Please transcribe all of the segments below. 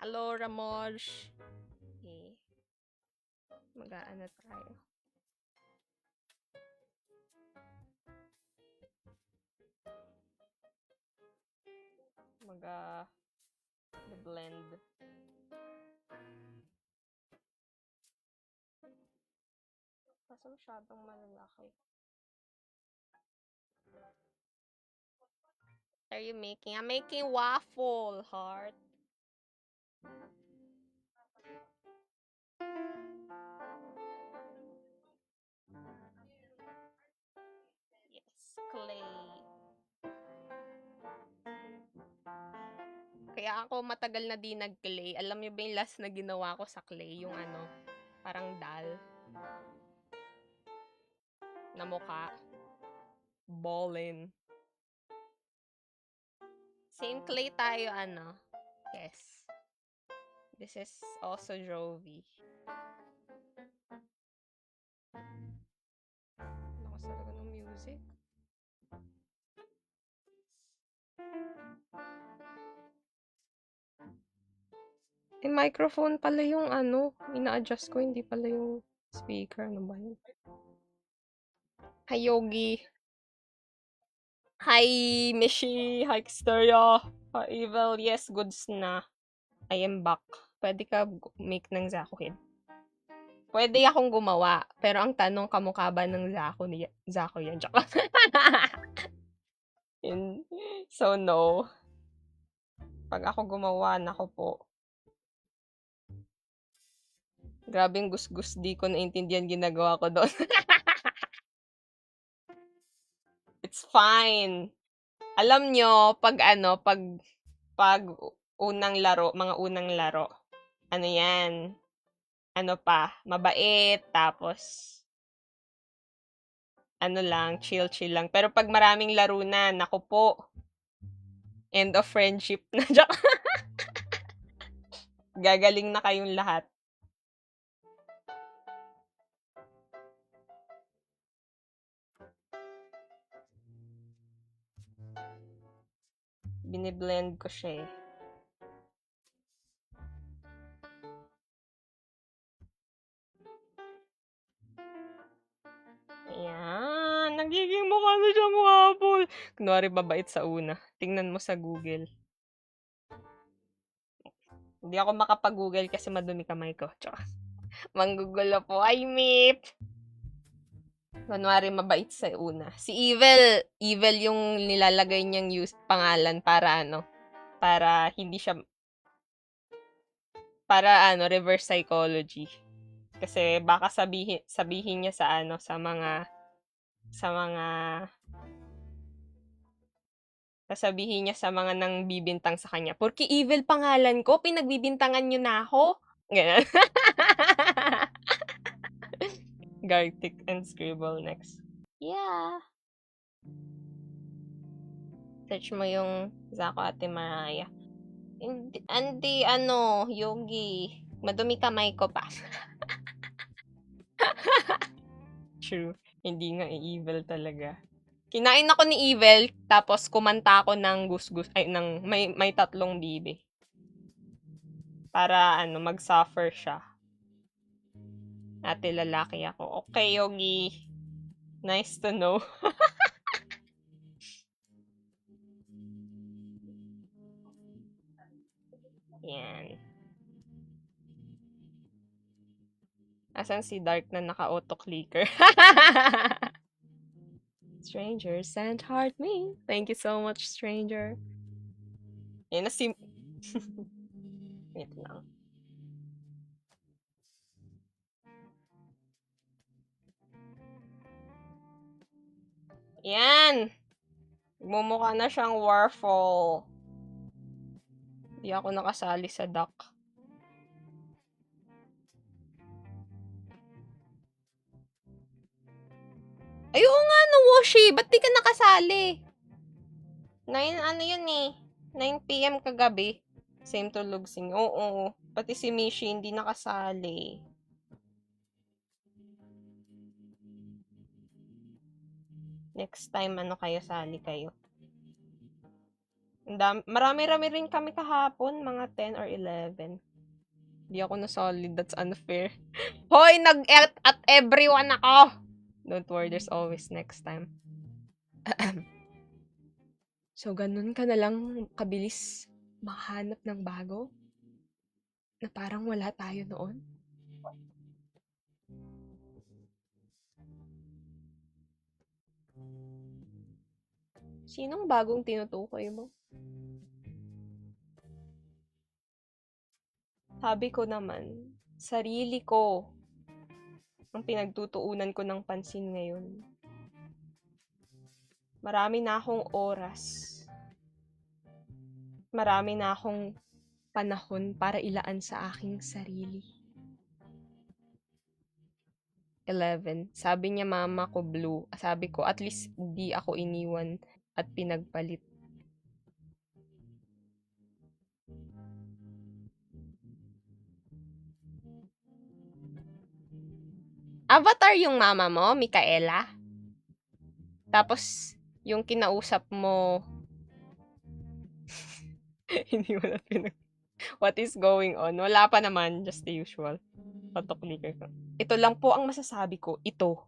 Hello, Ramoj. Okay. Mag-aano tayo. Mag-blend. Kaso masyadong malalaki. What are you making? I'm making waffle, heart. Yes, clay. Kaya ako matagal na di nag-clay. Alam niyo ba yung last na ginawa ko sa clay? Yung ano, parang dal na mukha. Ballin. Same clay tayo, ano. Yes. This is also Jovi. Lakas talaga ng music. Eh, microphone pala yung ano, ina-adjust ko, hindi pala yung speaker. Ano ba yun? Hi, Yogi. Hi, Mishi. Hi, Xteria. Hi, Evil. Yes, goods na. I am back. Pwede ka make ng Zakuhin. Pwede akong gumawa. Pero ang tanong, kamukha ba ng Zako yan? Joke lang. So, no. Pag ako gumawa, nako po. Grabing gus-gus, di ko naintindihan ginagawa ko doon. It's fine. Alam nyo, pag unang laro, mga unang laro, ano yan, ano pa, mabait, tapos, ano lang, chill-chill lang. Pero pag maraming laro na, naku po, end of friendship na. Gagaling na kayong lahat. Biniblend ko siya eh. Ayan, nagiging mukha na siyang waffle. Kunwari babait sa una. Tingnan mo sa Google. Hindi ako makapag-Google kasi madumi kamay ko. Tsaka, manggugulo po. Ay, Mip! Kunwari mabait sa una. Si Evil yung nilalagay niyang pangalan para ano, para hindi siya, para ano, reverse psychology. Kasi baka sabihin niya sa ano, sa mga, sasabihin niya sa mga nang bibintang sa kanya, "Porke Evil pangalan ko, pinagbibintangan niyo na ako?" Ganun. Gartic and Scribble next. Yeah. Search mo yung Zako Ate Maraya. Hindi, ano, Yogi. Madumi kamay ko pa. True. Hindi nga evil talaga. Kinain ako ni Evil, tapos kumanta ako ng gusgus, ay, ng may tatlong bibi. Para, ano, mag-suffer siya. Ate lalaki ako. Okay, Yogi. Nice to know. Yan. Asan si Dark na naka-auto clicker? Stranger sent heart me. Thank you so much, stranger. Yan na si... Wait lang. Yan! Mumukha na siyang waffle. Di ako nakasali sa duck. Ayun nga, no, Woshi! Ba't di ka nakasali? 9, ano yun eh. 9 p.m. kagabi. Same to Lugsing. Oo. Pati si Mishi hindi nakasali. Next time, ano kayo, sali kayo. Marami-rami rin kami kahapon, mga 10 or 11. Di ako na solid, that's unfair. Hoy, at everyone ako! Don't worry, there's always next time. So, ganun ka na lang kabilis makahanap ng bago? Na parang wala tayo noon? Sinong bagong tinutukoy mo? Sabi ko naman, sarili ko ang pinagtutuunan ko ng pansin ngayon. Marami na akong oras. Marami na akong panahon para ilaan sa aking sarili. 11. Sabi niya mama ko blue. Sabi ko at least di ako iniwan at pinagpalit. Avatar yung mama mo, Micaela? Tapos, yung kinausap mo, hindi mo na what is going on? Wala pa naman, just the usual. Patok-clicker ka. Ito lang po ang masasabi ko, ito.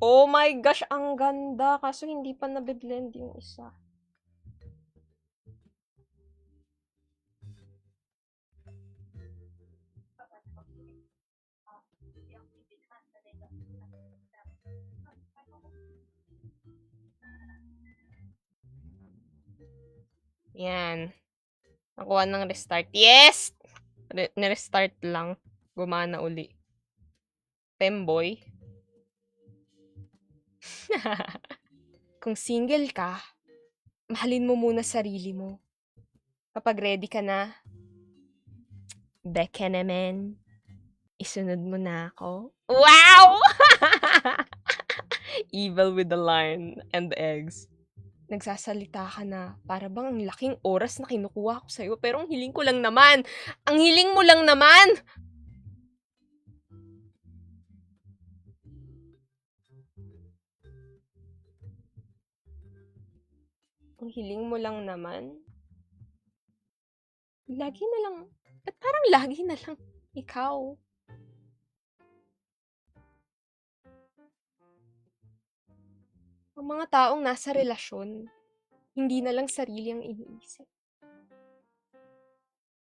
Oh my gosh, ang ganda. Kaso hindi pa nabe-blend yung isa. Yan. Nakuha ng restart. Yes! Nirestart lang. Gumana uli. Femboy. Kung single ka, mahalin mo muna sarili mo. Kapag ready ka na, beke naman, isunod mo na ako. Wow! Evil with the lion and the eggs. Nagsasalita ka na, para bang ang laking oras na kinukuha ko sa'yo, pero ang hiling ko lang naman, ang hiling mo lang naman! Ang hiling mo lang naman, lagi na lang, ba't parang lagi na lang ikaw? Ang mga taong nasa relasyon, hindi na lang sarili ang iniisip,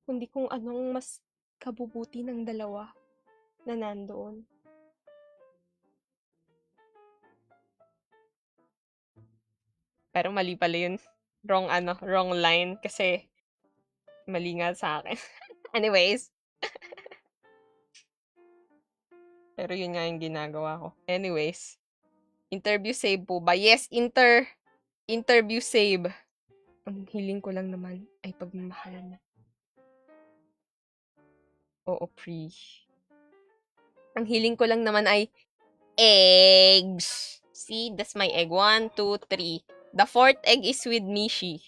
kundi kung anong mas kabubuti ng dalawa na nandoon. Pero mali pala yun. Wrong line kasi mali nga sa akin. Anyways. Pero yun nga yung ginagawa ko. Anyways. Interview save po ba? Yes, interview save. Ang hiling ko lang naman ay pagmamahal mo. Oo, pre. Ang hiling ko lang naman ay eggs. See, that's my egg. 1, 2, 3. The fourth egg is with Mishi.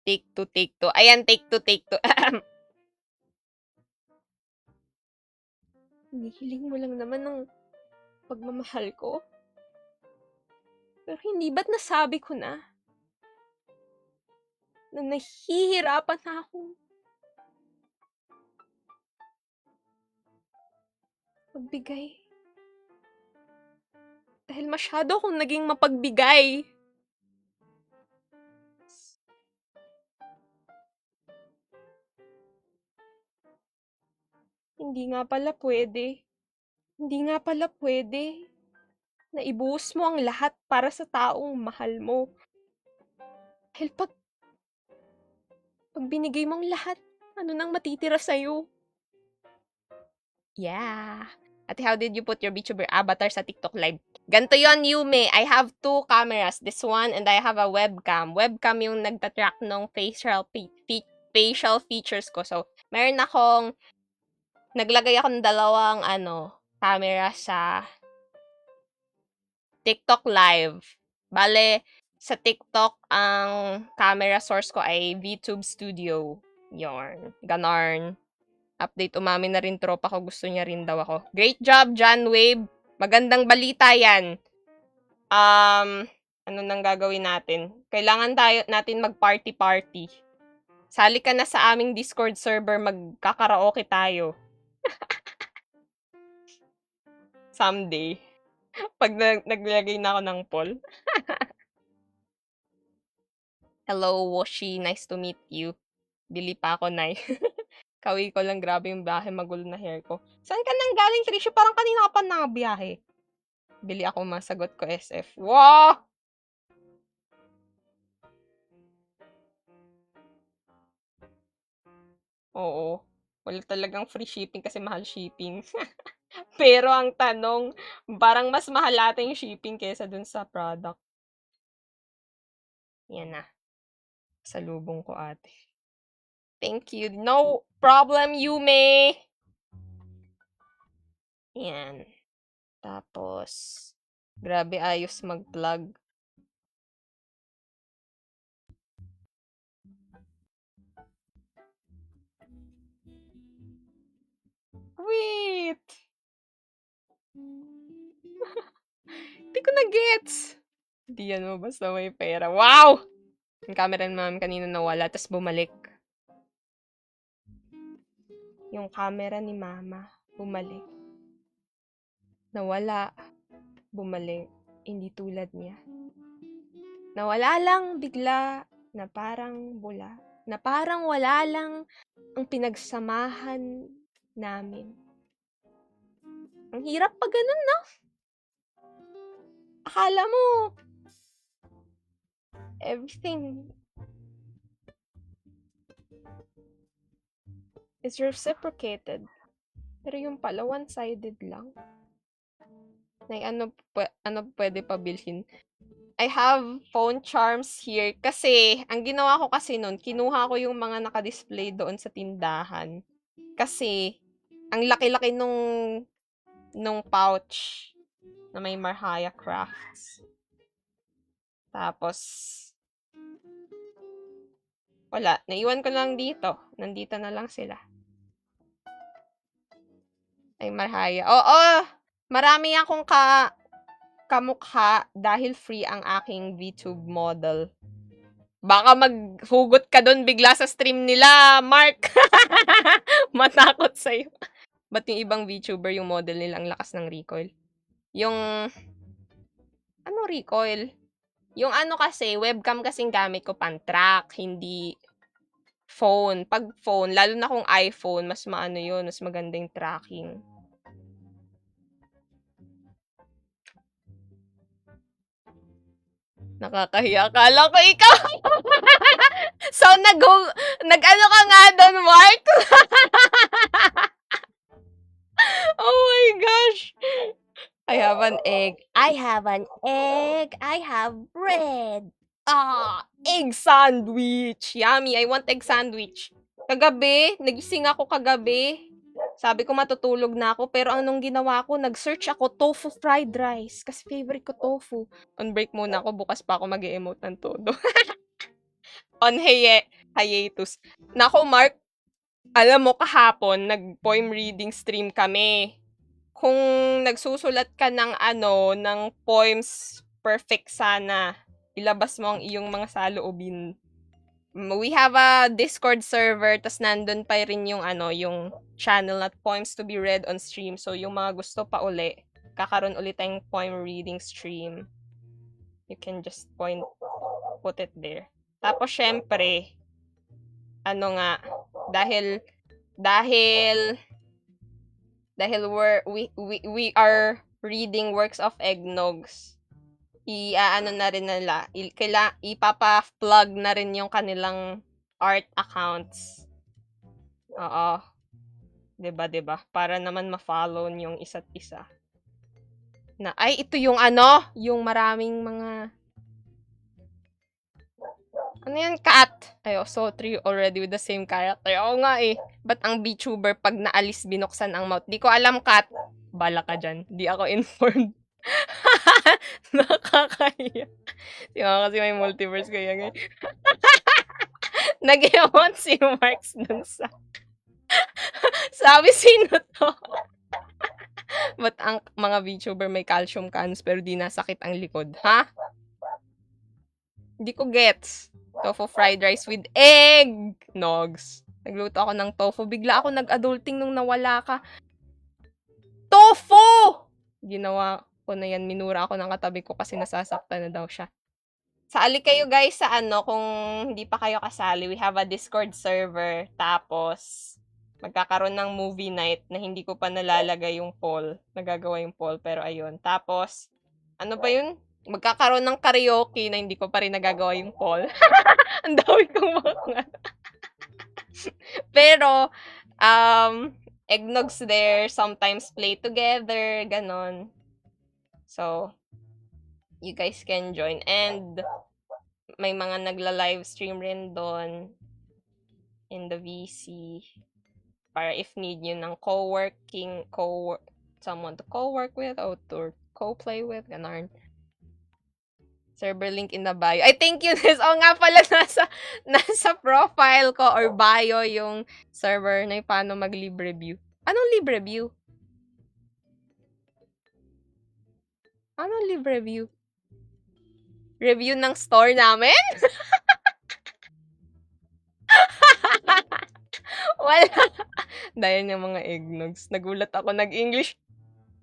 Take two, take two. Ayan, take two, take two. Hinihiling mo lang naman ng pagmamahal ko. Pero hindi ba't nasabi ko na nahihirapan na ako magbigay. Dahil masyado akong naging mapagbigay. Hindi nga pala pwede. Hindi nga pala pwede na ibuhos mo ang lahat para sa taong mahal mo. Dahil pag binigay mo ang lahat, ano nang matitira sa'yo? Yeah. Ate, how did you put your VTuber avatar sa TikTok live? Ganto yon Yume. I have two cameras. This one and I have a webcam. Webcam yung nagtatrack ng facial features ko. So, meron akong naglagay ako ng dalawang camera sa TikTok live. Bale, sa TikTok, ang camera source ko ay VTube Studio. Yorn. Ganarn. Update, umamin na rin tropa ko. Gusto niya rin daw ako. Great job, John Wave. Magandang balita yan. Ano nang gagawin natin? Kailangan natin mag-party-party. Sali ka na sa aming Discord server. Magkakaraoke tayo. Someday. Pag naglagay na ako ng poll. Hello, Woshi. Nice to meet you. Bili pa ako, Nay. Kawi ko lang, grabe yung biyahe, magulo na hair ko. Saan ka nang galing, Trisha? Parang kanina ka pa nangabiyahe. Bili ako, masagot ko SF. Wow! Oo. Wala talagang free shipping kasi mahal shipping. Pero ang tanong, parang mas mahal ata yung shipping kesa dun sa product. Yan na. Salubong ko ate. Thank you. No problem, Yume! Yan. Tapos, grabe ayos mag-vlog. Wait! Hindi ko na-gets. Hindi yan mo basta may pera. Wow! Yung camera naman kanina nawala, tapos bumalik. Yung camera ni mama, bumalik. Nawala. Bumalik. Hindi tulad niya. Nawala lang bigla, na parang bula. Na parang wala lang ang pinagsamahan namin. Ang hirap pa ganun, no? Akala mo, everything is reciprocated. Pero yung pala, one-sided lang. Ano pwede pa bilhin? I have phone charms here. Kasi, ang ginawa ko kasi nun, kinuha ko yung mga naka-display doon sa tindahan. Kasi, ang laki-laki nung pouch na may Marhaya Crafts. Tapos, wala. Naiwan ko lang dito. Nandito na lang sila. Ay, Marhaya. Oo! Marami akong kamukha dahil free ang aking VTube model. Baka maghugot ka doon bigla sa stream nila, Mark. Matakot sa'yo. Ba't yung ibang VTuber yung model nila ang lakas ng recoil? Yung... Ano recoil? Yung ano kasi, webcam kasing gamit ko pan-track, hindi phone. Pag phone, lalo na kung iPhone, mas maano yun, mas magandang tracking. Nakakahiya. Akala ko ikaw. So, nag-ano ka nga doon, Mark? Oh my gosh. I have an egg. I have an egg. I have bread. Egg sandwich. Yummy. I want egg sandwich. Kagabi, nagising ako kagabi. Sabi ko matutulog na ako, pero anong ginawa ko? Nag-search ako tofu fried rice. Kasi favorite ko tofu. On break muna ako, bukas pa ako mag-emote ng todo. On hiatus. Nako, Mark, alam mo kahapon, nag-poem reading stream kami. Kung nagsusulat ka ng ng poems perfect sana, ilabas mo ang iyong mga saloobin. We have a Discord server, tas nandun pa rin yung yung channel na poems to be read on stream. So, yung mga gusto pa uli, kakaroon ulit tayong poem reading stream. You can just put it there. Tapos, syempre, dahil we are reading works of Eggnogs, na rin nila, ipapa-plug na rin yung kanilang art accounts. Oo. 'Di ba? Para naman ma-follow yung isa't isa. Ay, ito yung yung maraming mga... Ano yan, cat? Ay, so 3 already with the same character. Oo nga eh. Ba't ang VTuber pag naalis binuksan ang mouth? Di ko alam, cat. Bala ka dyan. Di ako informed. Nakakahiya. Si mama kasi may multiverse kaya nga nag-emote si Marks dun sa sabi, "Sino 'to?" Ba't ang mga VTuber may calcium cans pero 'di nasakit ang likod, ha? Hindi ko gets. Tofu fried rice with egg! Nogs. Nagluto ako ng tofu, bigla ako nag-adulting nung nawala ka. Tofu! Ginawa ko na yan, minura ako ng katabi ko kasi nasasaktan na daw siya. Sali kayo guys sa ano, kung hindi pa kayo kasali, we have a Discord server. Tapos, magkakaroon ng movie night na hindi ko pa nalalagay yung poll. Nagagawa yung poll, pero ayun. Tapos, ano ba yun? Magkakaroon ng karaoke na hindi ko pa rin nagagawa yung poll. Ang dami kong mga pero, eggnogs there, sometimes play together, ganon. So, you guys can join. And, may mga nagla-live stream rin doon in the VC para if need nyo ng someone to co-work with or to co-play with, ganon. Server link in the bio. I think yun is, oh nga pala, nasa profile ko or bio yung server na yung paano mag-libre view. Anong libre view? Anong libre view? Review ng store namin? Wala. Dahil ng mga eggnogs. Nagulat ako, nag-English.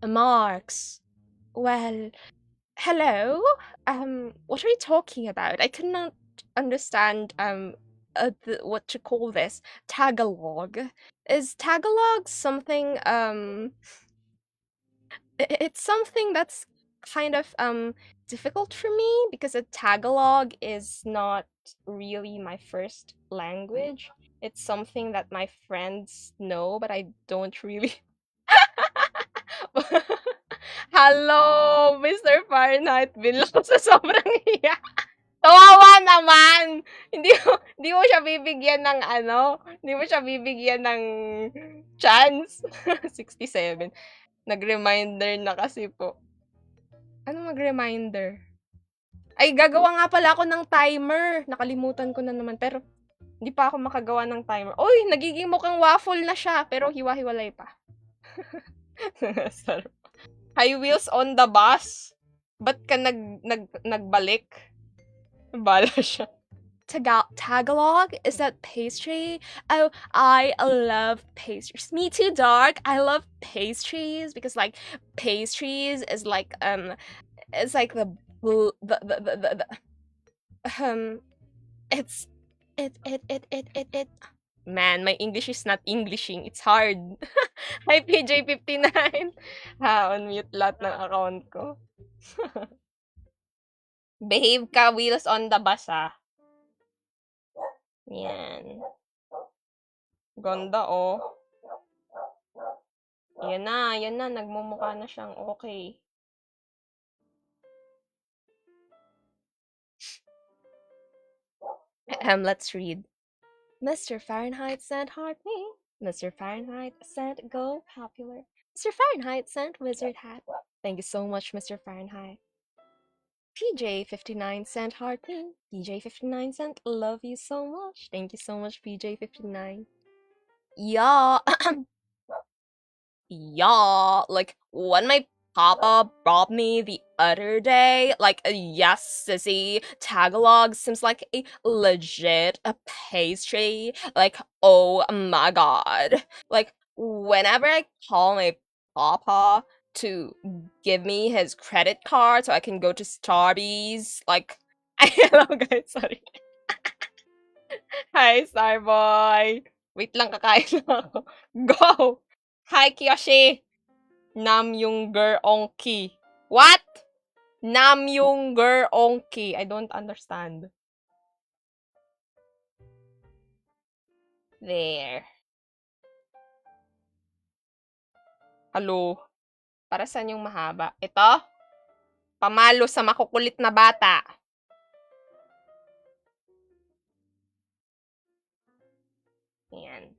Marks. Well, hello? What are you talking about? I could not understand, what to call this. Tagalog. Is Tagalog something, it's something that's kind of, difficult for me because a Tagalog is not really my first language. It's something that my friends know, but I don't really. Hello, Mr. Fahrenheit. Binlock sa sobrang hiya. Kawawa naman! Hindi mo siya bibigyan ng ano, hindi mo siya bibigyan ng chance. 67. Nag-reminder na kasi po. Ano mag-reminder? Ay, gagawa nga pala ako ng timer. Nakalimutan ko na naman. Pero, hindi pa ako makagawa ng timer. Uy, nagiging mukhang waffle na siya. Pero hiwa-hiwalay pa. Sarap. High wheels on the bus? Ba't ka nagbalik? Bala siya. Tagalog? Is that pastry? Oh, I love pastries. Me too, Dark. I love pastries because like pastries is like it's like it's it man, my English is not Englishing. It's hard. Hi, PJ59. Ha, on mute lahat ng account ko. Behave ka, wheels on the bus, ha. Yan. Ganda, oh. Yan na. Nagmumukha na siyang okay. Let's read. Mr. Fahrenheit sent heart me. Mr. Fahrenheit sent go popular. Mr. Fahrenheit sent wizard hat. Thank you so much, Mr. Fahrenheit. PJ59 sent heart me. PJ59 sent love you so much. Thank you so much, PJ59. Yeah. Yeah, like when my papa brought me the other day, like, yes, sissy, Tagalog seems like a legit a pastry. Like, oh my god. Like, whenever I call my papa to give me his credit card so I can go to Starbucks, like, hello guys, sorry. Hi, Starboy. Wait lang, kakain lang ako. Go! Hi, Kiyoshi! Namyonger Onki. What? Namyonger Onki. I don't understand. There. Hello? Para saan yung mahaba? Ito? Pamalo sa makukulit na bata. Ayan.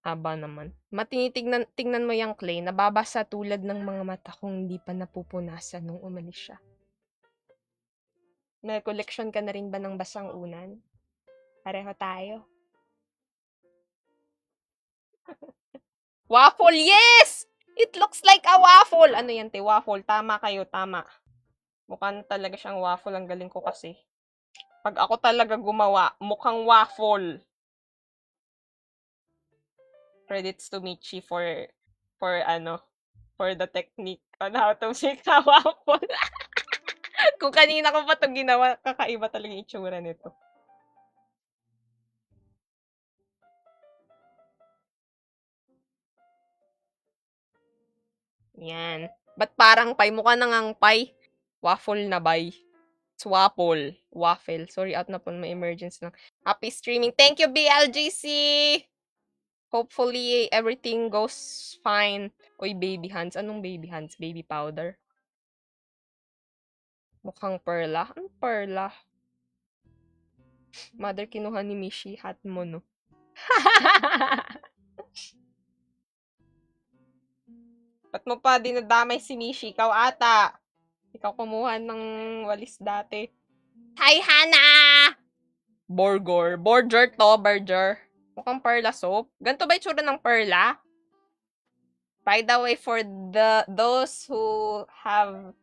Haba naman. Tingnan mo yung clay, nababasa tulad ng mga mata kung hindi pa napupunasan nung umalis siya. May collection ka na rin ba ng basang unan? Pareho tayo. Waffle, yes! It looks like a waffle! Ano yan, te? Waffle. Tama kayo, tama. Mukhang talaga siyang waffle. Ang galing ko kasi. Pag ako talaga gumawa, mukhang waffle. Credits to Michi for the technique on how to make a waffle. Kung kanina ko pa ito ginawa, kakaiba talaga yung itsura nito. Yan. Ba't parang pie? Mukha na ngang pie. Waffle na bay. Swaffle. Waffle. Sorry, out na po. May emergency lang. Happy streaming. Thank you, BLGC! Hopefully, everything goes fine. Uy, baby hands. Anong baby hands? Baby powder? Mukhang perla. Anong perla? Mother, kinuha ni Mishi. Hat mo, no? Ba't mo pa dinadamay si Mishi? Ikaw ata. Ikaw kumuha ng walis dati. Hi, Hana! Borgor. Borger to, Berger. Mukhang perla soap. Ganito ba itsura ng perla? By the way, for those who haven't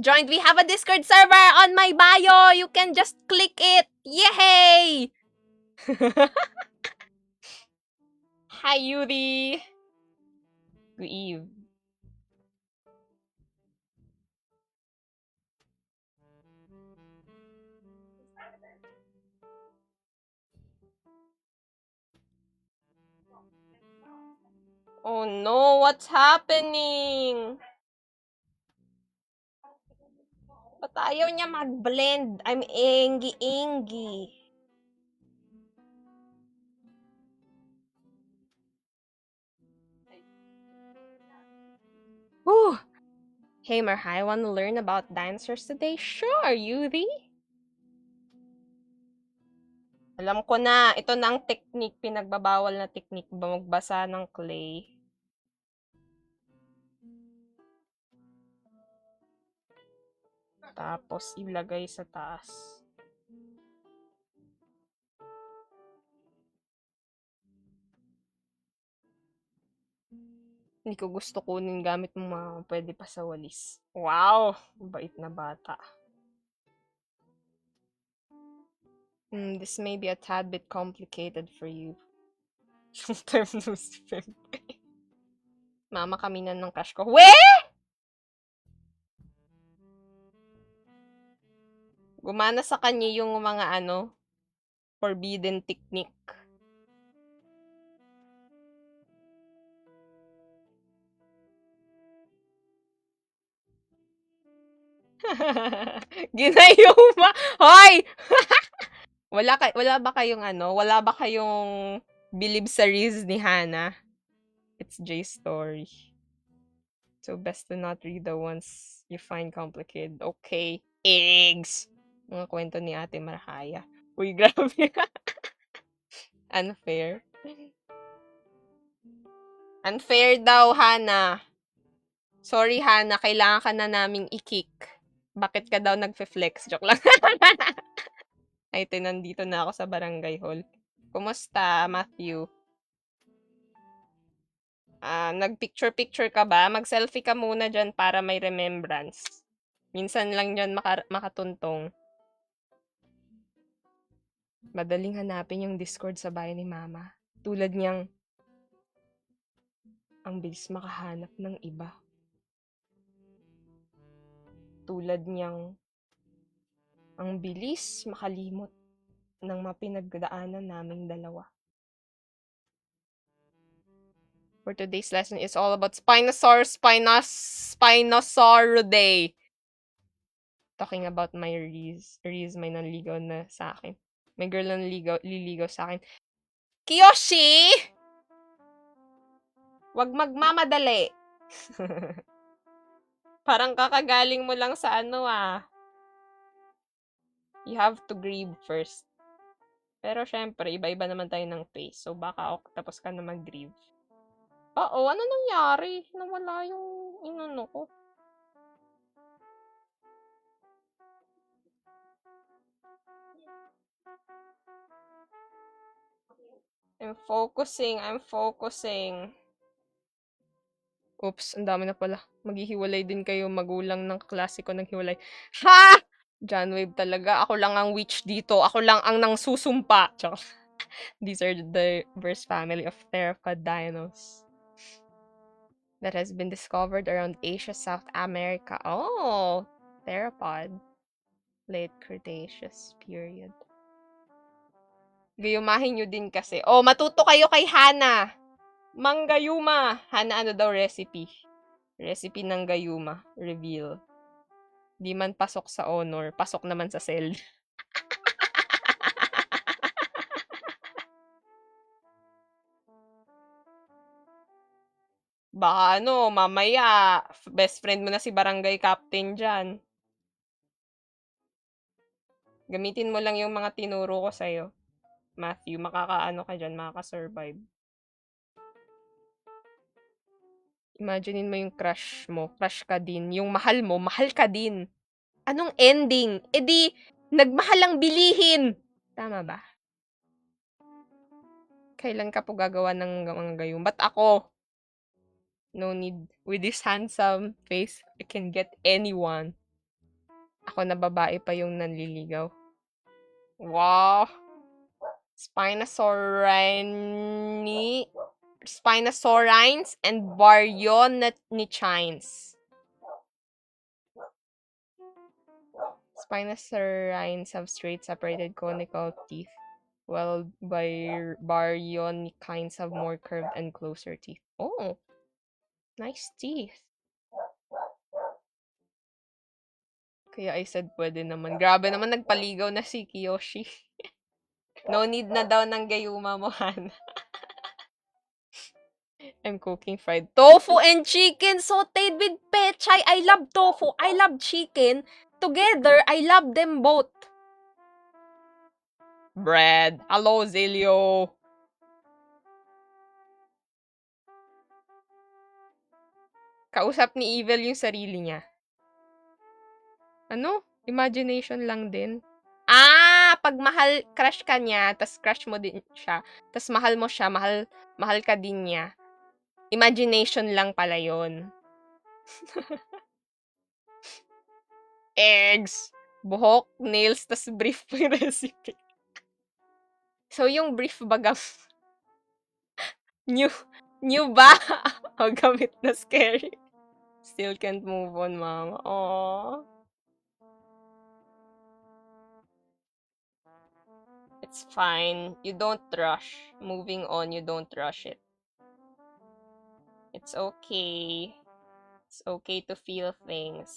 joined, we have a Discord server on my bio. You can just click it. Yay! Hi, Yuri. Good eve. Oh no, what's happening? Ba't ayaw niya mag-blend? I'm ingi-ingi. Whew. Hey, Marhai, wanna learn about dancers today? Sure, Yuri. Alam ko na, ito na ang technique, pinagbabawal na technique, magbasa ng clay. Tapos, ilagay sa taas. Hindi ko gusto kunin gamit mo mga pwede pa sa walis. Wow! Bait na bata. This may be a tad bit complicated for you. Long-term no spend. Mama kami na ng cash ko. Weh! Gumana sa kanya yung mga forbidden technique. Ginayuma. Hoy! wala ba kayong believe sa Riz ni Hana? It's Jay's story. So best to not read the ones you find complicated. Okay. Eggs! Mga kwento ni Ate Marhaya. Uy, grabe. Unfair. Unfair daw, Hana. Sorry, Hana. Kailangan ka na naming i-kick. Bakit ka daw nagfe-flex? Joke lang. Ay, nandito na ako sa barangay hall. Kumusta, Matthew? Nag-picture-picture ka ba? Mag-selfie ka muna dyan para may remembrance. Minsan lang dyan makatuntong. Madaling hanapin yung Discord sa bahay ni Mama. Tulad niyang, ang bilis makahanap ng iba. Tulad niyang, ang bilis makalimot ng mapinagdaanan naming dalawa. For today's lesson is all about Spinosauridae. Talking about my Riz. Riz may nanligaw na sa akin. May girl na liligaw sa akin. Kiyoshi! Wag magmamadali. Parang kakagaling mo lang sa You have to grieve first. Pero syempre, iba-iba naman tayo ng face. So, baka tapos ka na mag-grieve. Oo, ano nangyari? Nawala yung inano ko. I'm focusing. Oops, ang dami na pala. Maghihiwalay din kayo, magulang ng kaklase ko naghiwalay. Ha! John Wave talaga. Ako lang ang witch dito. Ako lang ang nang susumpa. Tsaka, these are the diverse family of theropod dinos that has been discovered around Asia, South America. Oh, theropod. Late Cretaceous period. Gayumahin nyo din kasi. Oh, matuto kayo kay Hana. Manggayuma. Hana, ano daw recipe? Recipe ng gayuma. Reveal. Di man pasok sa honor, pasok naman sa cell. Baka ano, mamaya, best friend mo na si barangay captain dyan. Gamitin mo lang yung mga tinuro ko sa'yo. Matthew, makakaano ka dyan, makaka-survive. Imaginein mo yung crush mo, crush ka din. Yung mahal mo, mahal ka din. Anong ending? E di, nagmahal ang bilihin! Tama ba? Kailan ka po gagawa ng mga gayong? Ba't ako? No need. With this handsome face, I can get anyone. Ako na babae pa yung nanliligaw. Wow! Spinosaurines and Baryonychines. Spinosaurines have straight separated conical teeth, while Baryonychines have more curved and closer teeth. Oh, nice teeth. Kaya I said pwede naman. Grabe naman, nagpaligaw na si Kiyoshi. No need na daw ng gayuma mo, Han. I'm cooking fried tofu and chicken sauteed with pechay. I love tofu. I love chicken. Together, I love them both. Bread. Hello, Zilio. Kausap ni Evil yung sarili niya. Ano? Imagination lang din. Pag crush ka niya, tas crush mo din siya, tas mahal mo siya, mahal ka din niya. Imagination lang pala yun. Eggs, buhok, nails, tas brief po yung recipe. So, yung brief baga, new ba? O gamit na scary. Still can't move on, mama. Aww. It's fine. You don't rush. Moving on, you don't rush it. It's okay. It's okay to feel things.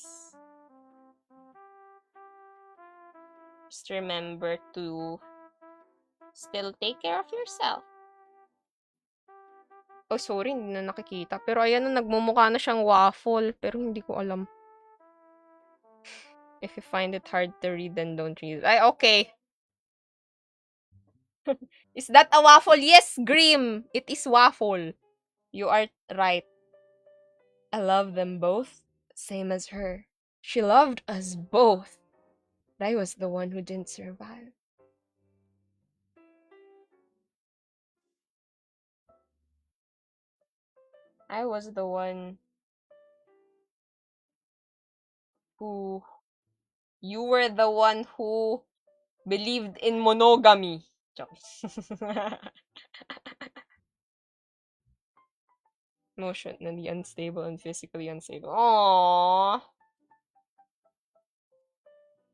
Just remember to still take care of yourself. Oh, sorry, hindi na nakikita. Pero ayan na, nagmumukha na siyang waffle. Pero hindi ko alam. If you find it hard to read, then don't read. Ay, okay. Is that a waffle? Yes, Grim! It is waffle. You are right. I love them both, same as her. She loved us both. But I was the one who didn't survive. I was the one who... You were the one who believed in monogamy. Emotionally unstable and physically unstable. Aww.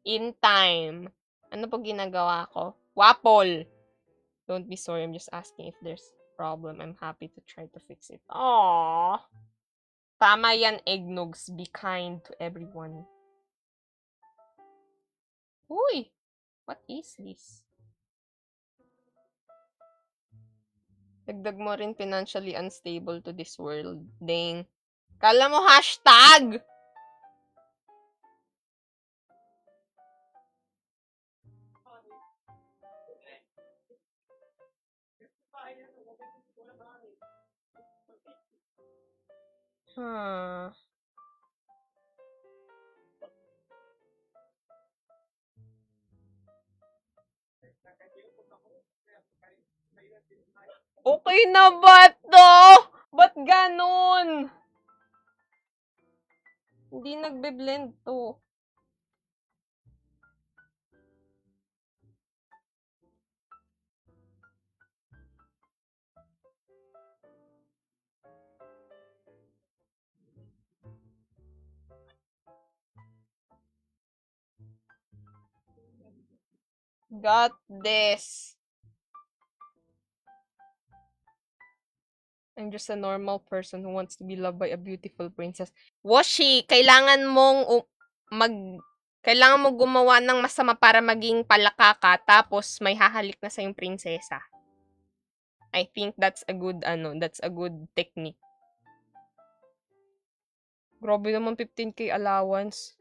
In time. Ano po ginagawa ko? Waffle. Don't be sorry. I'm just asking if there's a problem. I'm happy to try to fix it. Aww. Tama yan, eggnogs. Be kind to everyone. Uy! What is this? Dagdag mo rin financially unstable to this world. Dang. Kala mo hashtag! Hmm. Okay na ba 'to? Ba't gano'n? Hindi nagbe-blend 'to. Got this. I'm just a normal person who wants to be loved by a beautiful princess. Washi, kailangan mo gumawa ng masama para maging palaka ka, tapos may hahalik na sa'yong prinsesa. I think that's a good, that's a good technique. Grabe naman 15K allowance.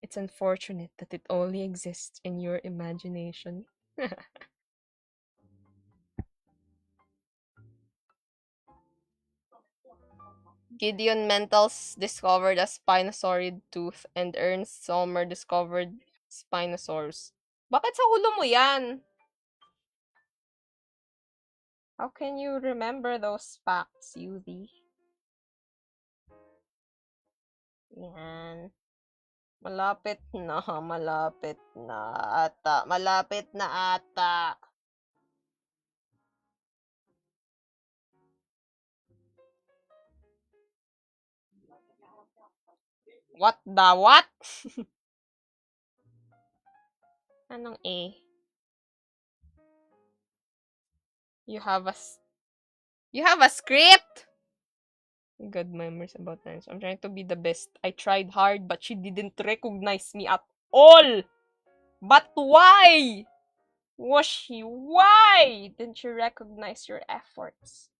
It's unfortunate that it only exists in your imagination. Gideon Mentals discovered a Spinosaurid tooth and Ernst Sommer discovered Spinosaurus. Bakit sa ulo mo yan? How can you remember those facts, Yuzi? Yan. Malapit na, malapit na ata. Malapit na ata. What the what? Anong A? You have a script? Good memories about times. I'm trying to be the best. I tried hard, but she didn't recognize me at all. But why? Washi, why didn't you recognize your efforts?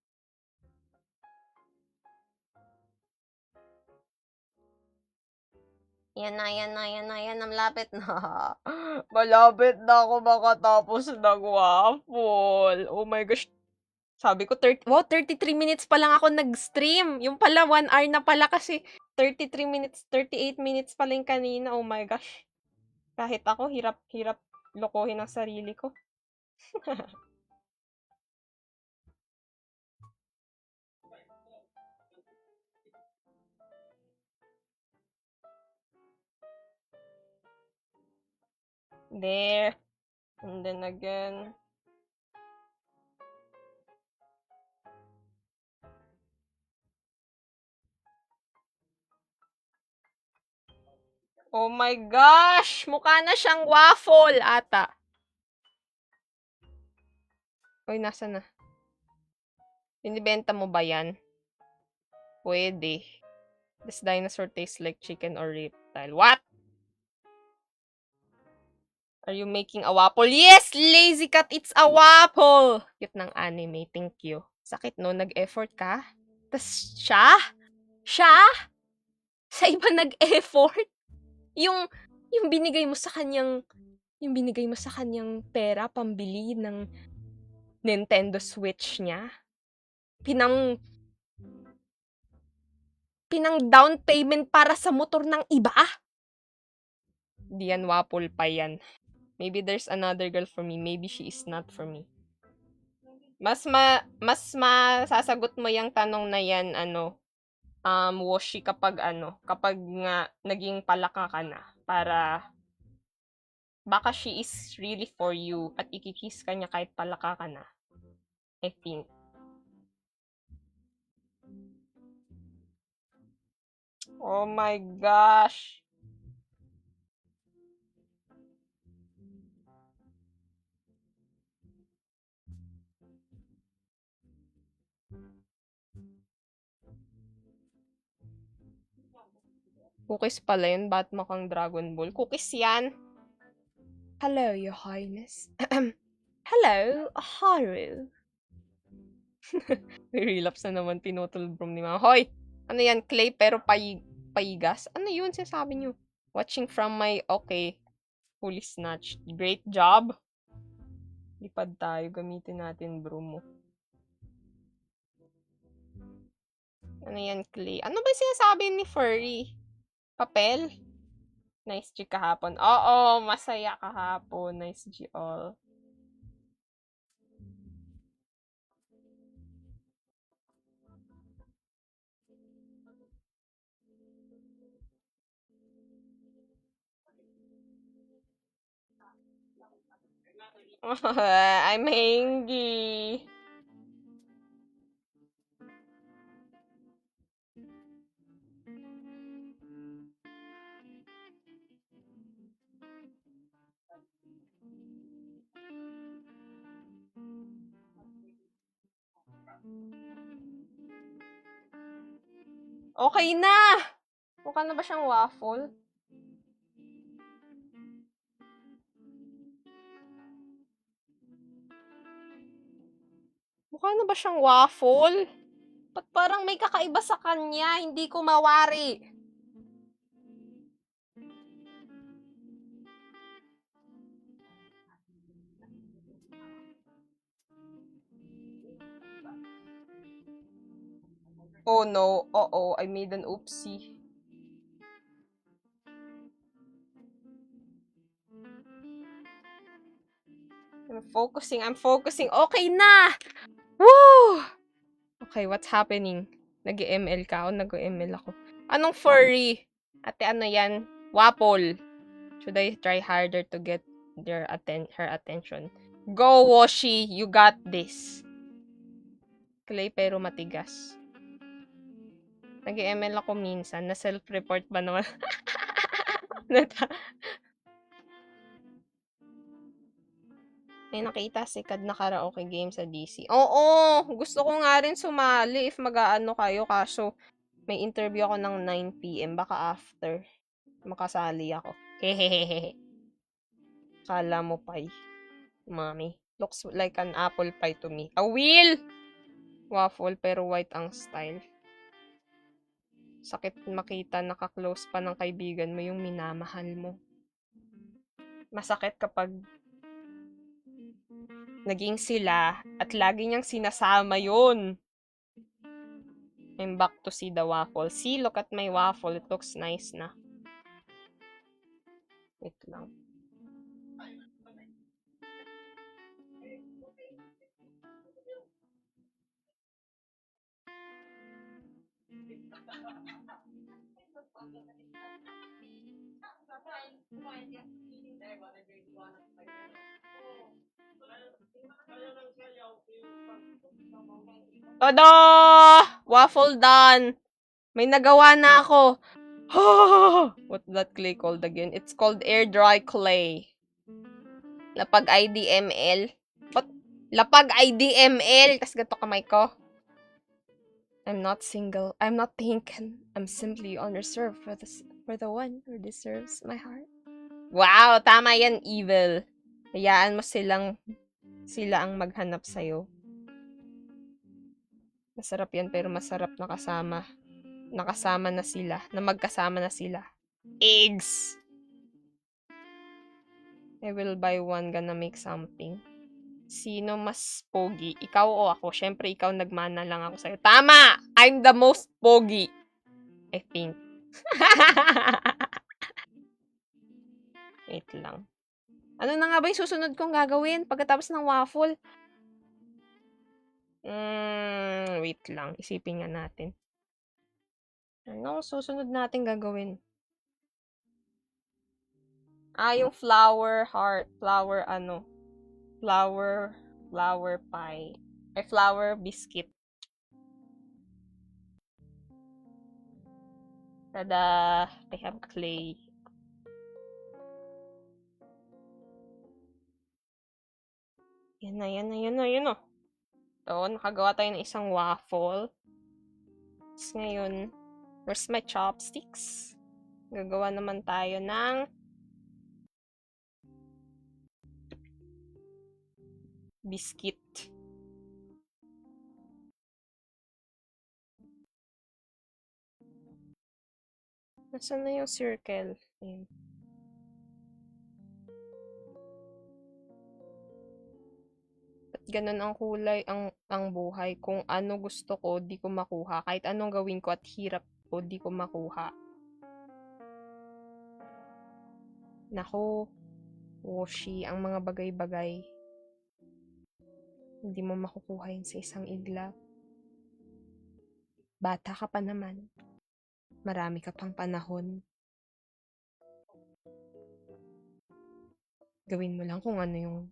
Yan na, yan na, yan na, yan na, malapit na. Malapit na ako makatapos ng waffle. Oh my gosh. Sabi ko, 33 minutes pa lang ako nag-stream. Yung pala, 1 hour na pala kasi 33 minutes, 38 minutes pa lang kanina. Oh my gosh. Kahit ako, hirap lokohin ang sarili ko. There. And then again. Oh my gosh! Mukha na siyang waffle ata. Uy, nasa na? Binibenta mo ba yan? Pwede. This dinosaur tastes like chicken or reptile. What? Are you making a waffle? Yes! Lazy cat, it's a waffle! Cute ng anime, thank you. Sakit no, nag-effort ka? Tas siya? Siya? Sa iba nag-effort? Yung binigay mo sa kanyang pera pambili ng Nintendo Switch niya. Pinang down payment para sa motor ng iba? Di yan waffle pa yan. Maybe there's another girl for me. Maybe she is not for me. Mas masasagot mo yung tanong na yan, Washi, kapag nga naging palaka ka na. Para, baka she is really for you at ikikiss ka niya kahit palaka ka na. I think. Oh my gosh. Cookies pala yun. Ba't mukhang Dragon Ball? Cookies yan. Hello, Your Highness. Hello, Haru. Relapse na naman, pinutol brom ni Mama. Hoy! Ano yan? Clay pero payigas? Ano yun sinasabi nyo? Watching from my, okay. Fully snatched. Great job. Lipad tayo. Gamitin natin broom mo. Ano yan, clay? Ano ba yung sinasabi ni Furry? Papel? Nice G kahapon. Oo, masaya kahapon. Nice G all. I'm hangry. Okay na! Mukha na ba siyang waffle? Mukha na ba siyang waffle? Ba't parang may kakaiba sa kanya? Hindi ko mawari. Oh no. Uh-oh, I made an oopsie. I'm focusing. Okay na! Woo! Okay, what's happening? Nag-ML ka o nag-ML ako? Anong furry? Ate, ano yan? Waffle. Should I try harder to get her attention? Go, Washi! You got this. Clay pero matigas. Nag-ML ako minsan. Na self-report ba naman? May nakita si Kad na karaoke game sa DC. Oo! Gusto ko nga rin sumali if mag-aano kayo. Kaso, may interview ako ng 9 PM. Baka after, makasali ako. Hehehehe. Kala mo pie. Mommy. Looks like an apple pie to me. A wheel! Waffle pero white ang style. Sakit makita naka-close pa ng kaibigan mo yung minamahal mo. Masakit kapag naging sila at lagi niyang sinasama yun. I'm back to see the waffle. See, look at my waffle. It looks nice na. Wait lang. Tada! Waffle done! May nagawa na ako. What's that clay called again? It's called air dry clay. Lapag IDML. What? Lapag IDML! Tas gato kamay ko. I'm not single. I'm not thinking. I'm simply on reserve for the one who deserves my heart. Wow! Tama yan, evil. Hayaan mo sila ang maghanap sa'yo. Masarap yan pero masarap nakasama. Nakasama na sila. Na magkasama na sila. Eggs! I will buy one, gonna make something. Sino mas pogi? Ikaw o ako? Syempre, ikaw nagmana lang ako sa'yo. Tama! I'm the most pogi. I think. Wait lang. Ano na nga ba yung susunod kong gagawin pagkatapos ng waffle? Wait lang. Isipin nga natin. Ano susunod natin gagawin? Yung flower heart. Flower pie. Ay, flower biscuit. Tada! I have clay. Yan na. So, nakagawa tayo ng isang waffle. Tapos ngayon, where's my chopsticks? Gagawa naman tayo ng biscuit. Nasaan na yung circle? Ayan. Ganun ang kulay, ang buhay. Kung ano gusto ko, di ko makuha. Kahit anong gawin ko at hirap ko, di ko makuha. Naku, Woshi, ang mga bagay-bagay. Hindi mo makukuha yun sa isang iglap. Bata ka pa naman. Marami ka pang panahon. Gawin mo lang kung ano yung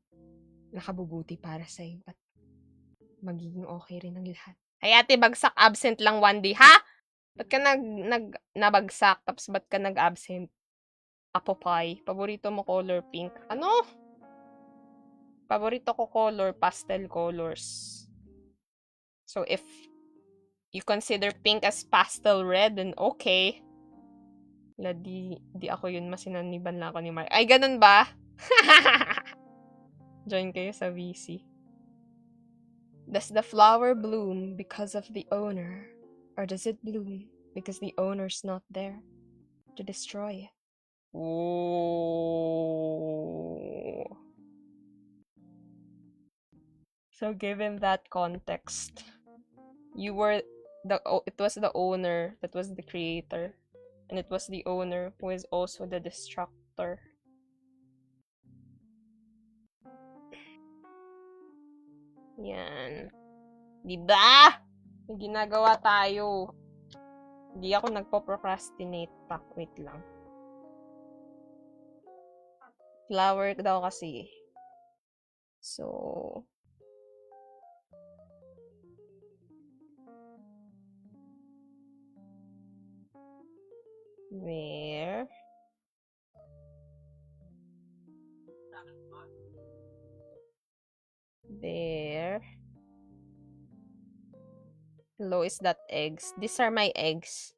nakabubuti para sa'yo at magiging okay rin ang lahat. Ay ate, bagsak absent lang one day, ha? Ba't ka nabagsak, tapos ba't ka nag-absent? Apopay. Paborito mo color pink. Ano? Paborito ko color, pastel colors. So if you consider pink as pastel red, then okay. Di ako yun, masinaniban lang ako ni Mark. Ay, ganun ba? Join kayo sa VC. Does the flower bloom because of the owner? Or does it bloom because the owner's not there to destroy it? Ooh. So given that context, it was the owner that was the creator, and it was the owner who is also the destructor. Yan. Diba? May ginagawa tayo. Hindi ako nagpo-procrastinate pa. Wait lang. Flower daw kasi. So, where? There. Hello, is that eggs? These are my eggs.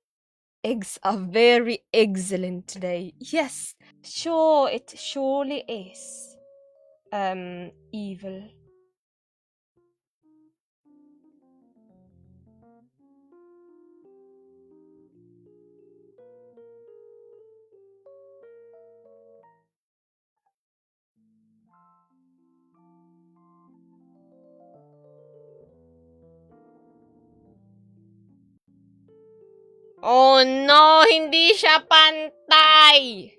Eggs are very excellent today. Yes, sure, it surely is. Evil. Oh no, hindi siya pantay!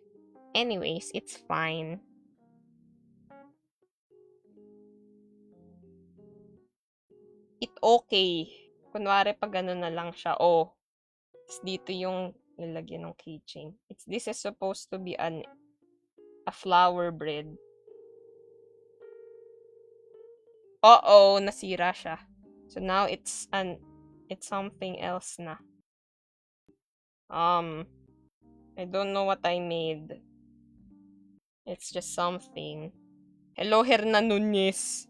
Anyways, it's fine. It okay. Kunwari pag gano'n na lang siya, oh. Tapos dito yung lalagyan ng keychain. This is supposed to be a flower bread. Uh-oh, nasira siya. So now it's something else na. I don't know what I made. It's just something. Hello, Hernan Nunez.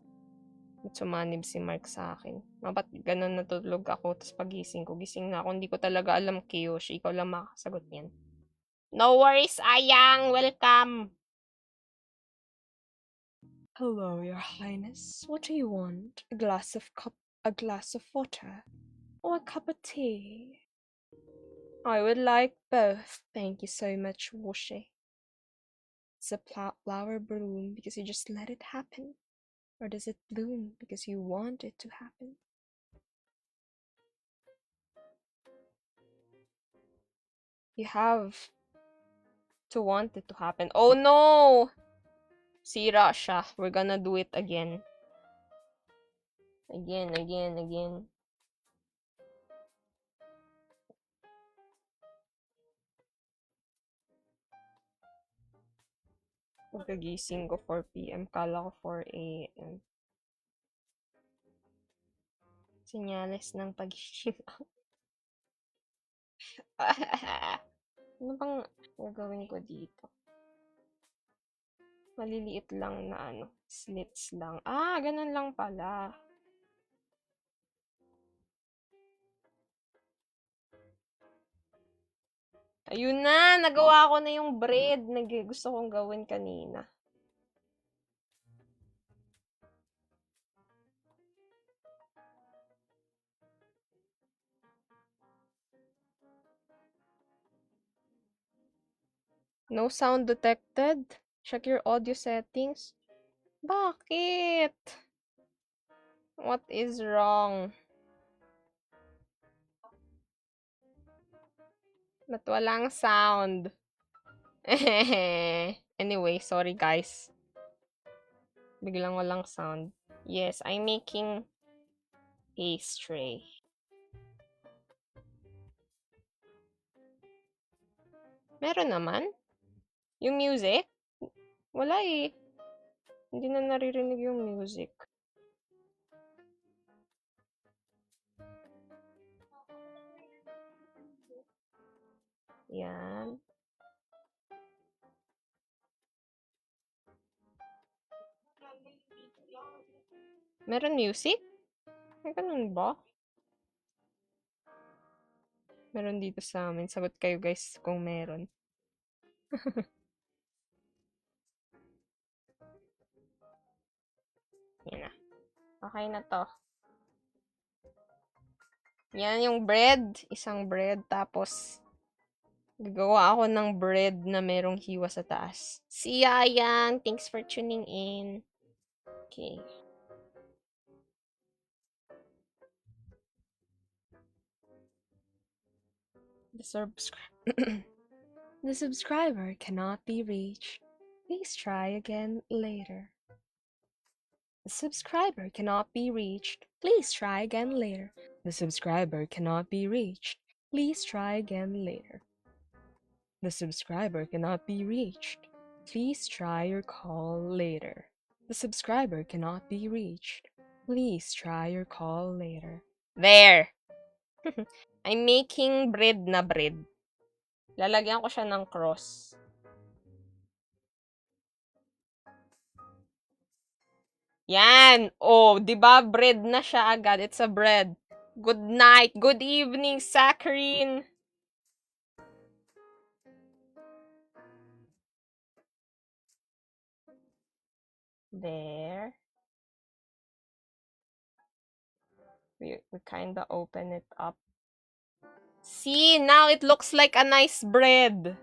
Sumanib si Mark sa akin. Ba't ganun natutulog ako, tapos pagising ko, gising na ako. Hindi ko talaga alam, Kiyoshi. Ikaw lang makakasagot niyan. No worries, Ayang! Welcome! Hello, your highness. What do you want? A glass of water? Or a cup of tea? I would like both. Thank you so much, Woshi. Does a flower bloom because you just let it happen? Or does it bloom because you want it to happen? You have to want it to happen. Oh no! Sira siya. We're gonna do it again. Again. Pagkagising ko 4 p.m. Kala ko 4 a.m. Senyales ng pagiging ano bang gagawin ko dito? Maliliit lang na slits lang. Ah, ganun lang pala. Ayun na, nagawa ko na yung bread na gusto kong gawin kanina. No sound detected? Check your audio settings. Bakit? What is wrong? Ba't walang sound? Anyway, sorry guys. Biglang walang sound. Yes, I'm making pastry. Meron naman. Yung music? Wala eh. Hindi na naririnig yung music. Yan. Meron music? Ay, ganun ba? Meron dito sa amin. Sagot kayo guys kung meron. Yan na. Okay na to. Yan yung bread. Isang bread. Tapos, gagawa ako ng bread na merong hiwa sa taas. See ya, Yang. Thanks for tuning in. Okay. The subscriber cannot be reached. Please try again later. The subscriber cannot be reached. Please try again later. The subscriber cannot be reached. Please try again later. The subscriber cannot be reached. Please try your call later. The subscriber cannot be reached. Please try your call later. There! I'm making bread na bread. Lalagyan ko siya ng cross. Yan! Oh, di ba bread na siya agad? It's a bread. Good night. Good evening, Saccharine. There. We kind of open it up. See, now it looks like a nice bread.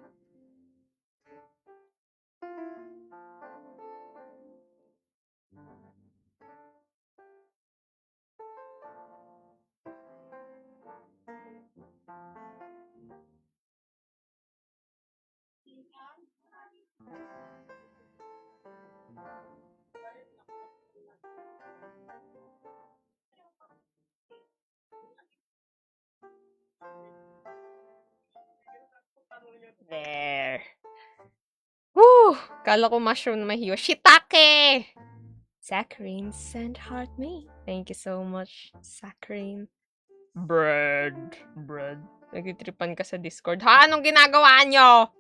There. Woo! Kala ko mushroom na mahiwa. Shiitake! Saccharine sent heart me. Thank you so much, Saccharine. Bread. Bread. Nagtitripan ka sa Discord. Ha? Anong ginagawa nyo?